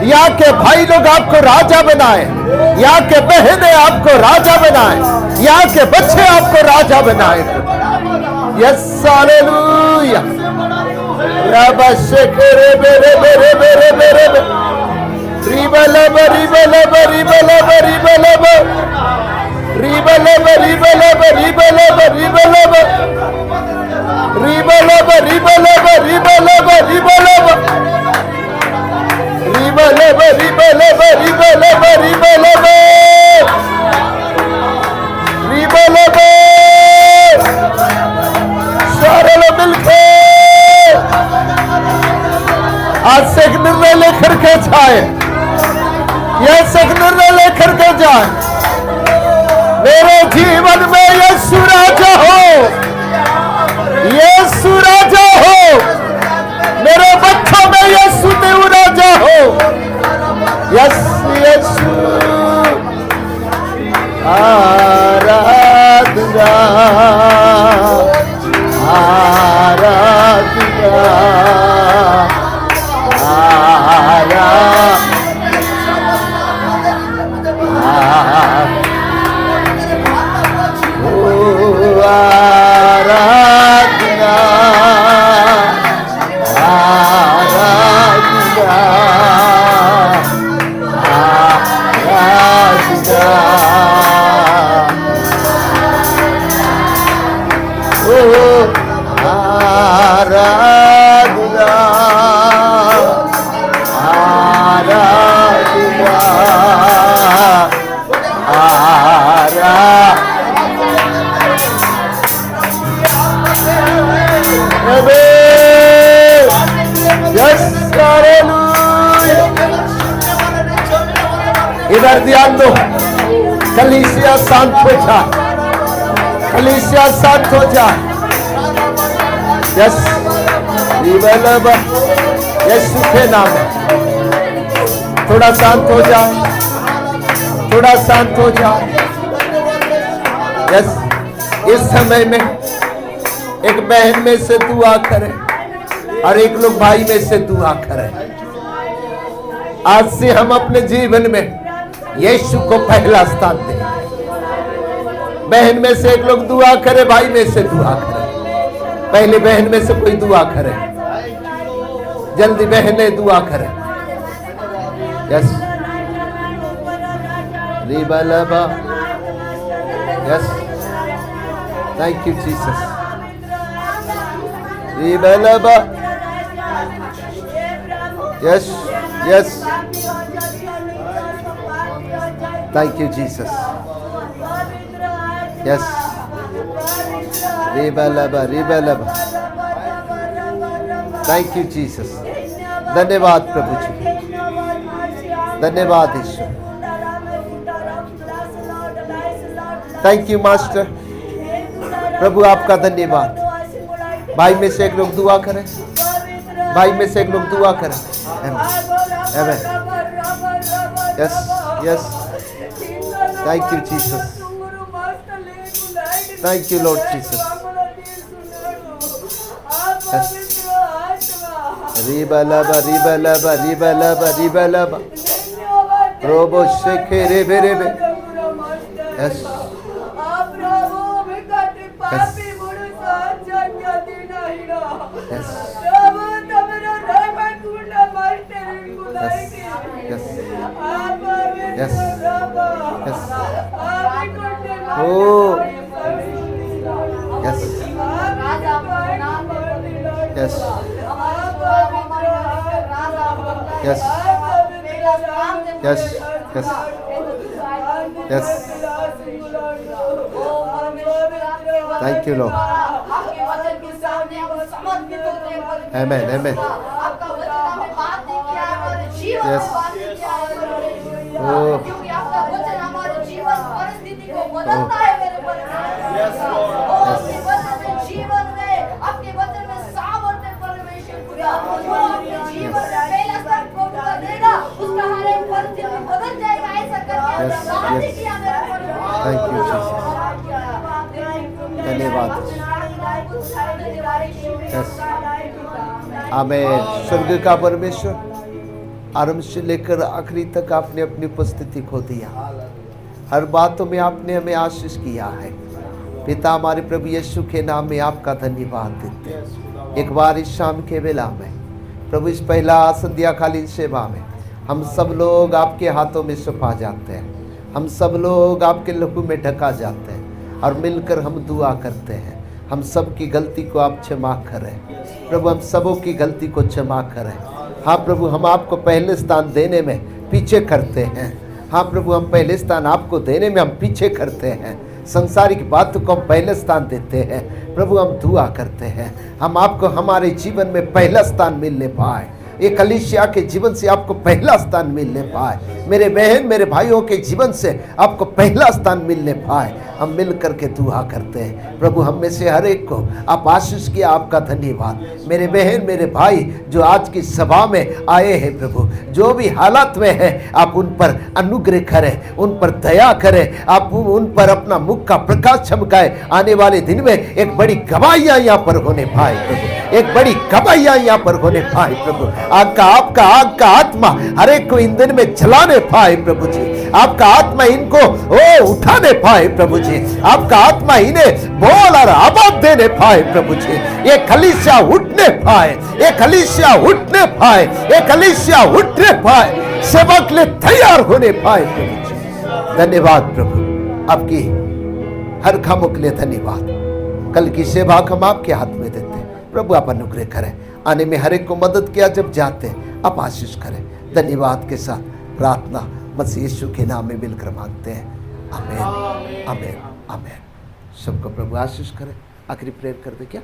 S2: यहाँ के भाई लोग आपको राजा बनाए, यहाँ के बहनें आपको राजा बनाए, यहाँ के बच्चे आपको राजा बनाए। Yes hallelujah. रबा शेखरे बेरे बेरे बेरे बेरे रिबला रिबला रिबला रिबला रिबला रिबला रिबला रिबला रिबला रिबला रिबला सारे लोग मिलके आज से एक निर्णय लेकर के जाए, यह से एक निर्णय लेकर के जाए। मेरे जीवन में यीशु राजा हो, यीशु राजा हो, मेरे बच्चों में यीशु देव राजा हो। यस यीशु आराधना आराधना इधर ध्यान दो। कलीसिया शांत हो जाए, कलीसिया शांत हो जाए। यस यीशु के नाम में थोड़ा शांत हो जाए, थोड़ा शांत हो जाए। यस इस समय में एक बहन में से दुआ करें और एक लोग भाई में से दुआ करें। आज से हम अपने जीवन में यीशु को पहला स्थान दें। बहन में से एक लोग दुआ करे, भाई में से दुआ करे। पहले बहन में से कोई दुआ करे, जल्दी बहने दुआ करें। यस रिबलबा, यस थैंक यू जीसस। रिबलबा, yes yes thank you Jesus. Yes रिबलबा रिबलबा, थैंक यू जीसस। धन्यवाद प्रभु जी, धन्यवाद ईश्वर। Thank you master. प्रभु आपका धन्यवाद। भाई में से एक लोग दुआ करें, भाई में से एक लोग दुआ करें। Amen. Yes yes thank you Jesus, thank you lord Jesus. रिबलबा रिबलबा रिबलबा रिबलबा रोबो शेखे रेबे रेबे। Yes yes yes oh yes yes yes yes yes yes thank you lord. Amen amen. Yes oh
S8: क्योंकि आपका वचन हमारे जीवन परिस्थिति को बदलता है मेरे आपके वचन में जीवन में, आपके वचन में सामर्थ्य परमेश्वर खुदा, जो आपके जीवन में पहला स्थान प्रभु का देगा, उसका हर एक परिस्थिति बदल जाएगा। ऐसा करके आपने किया मेरे परमेश्वर।
S2: थैंक यू जीसस, धन्यवाद। Yes amen. स्वर्ग का परमेश्वर, आरंभ से लेकर आखिरी तक आपने अपनी उपस्थिति को दिया। हर बातों में आपने हमें आशीष किया है। पिता हमारे प्रभु यीशु के नाम में आपका धन्यवाद देते हैं। एक बार इस शाम के बेला में प्रभु, इस पहला संध्याकालीन सेवा में हम सब लोग आपके हाथों में सौंपा जाते हैं। हम सब लोग आपके लहू में ढका जाते हैं और मिलकर हम दुआ करते हैं। हम सब की गलती को आप क्षमा करें प्रभु, हम सबों की गलती को क्षमा करें। हाँ प्रभु, हम आपको पहले स्थान देने में पीछे करते हैं। हाँ प्रभु, हम पहले स्थान आपको देने में हम पीछे करते हैं। संसारिक बातों को हम पहले स्थान देते हैं। प्रभु, हम दुआ करते हैं हम आपको हमारे जीवन में पहला स्थान मिलने पाए। एक कलीसिया के जीवन से आपको पहला स्थान मिलने पाए। मेरे बहन मेरे भाइयों के जीवन से आपको पहला स्थान मिलने पाए। हम मिल करके दुआ करते हैं प्रभु, हम में से हर एक को आप आशीष किया, आपका धन्यवाद। मेरे बहन मेरे भाई जो आज की सभा में आए हैं प्रभु, जो भी हालात में है आप उन पर अनुग्रह करें, उन पर दया करें, आप उन पर अपना मुख का प्रकाश चमकाए। आने वाले दिन में एक बड़ी गवाहियां यहाँ पर होने पाए प्रभु, एक बड़ी गवाहियां यहाँ पर होने पाए प्रभु। आग का आत्मा हर एक को इन दिन में जलाने पाए प्रभु जी। आपका आत्मा इनको उठाने पाए प्रभु जी। आपका आत्मा इन्हें बोल और आवाज देने पाए प्रभु जी। ये कलीसिया उठने पाए, ये कलीसिया उठने पाए, ये कलीसिया उठने पाए, सेवा के लिए तैयार होने पाए प्रभु जी। धन्यवाद प्रभु, आपकी हर कामों के लिए धन्यवाद। कल की सेवा को हम आपके हाथ में देते हैं प्रभु, आप अनुग्रह करें। आने में हर एक को मदद किया, जब जाते हैं आप आशीष करें। धन्यवाद के साथ प्रार्थना मसीह यीशु के नाम में मिलकर मांगते हैं। आमीन आमीन आमीन। सबको प्रभु आशीष करें। आखिरी प्रेयर कर दे क्या?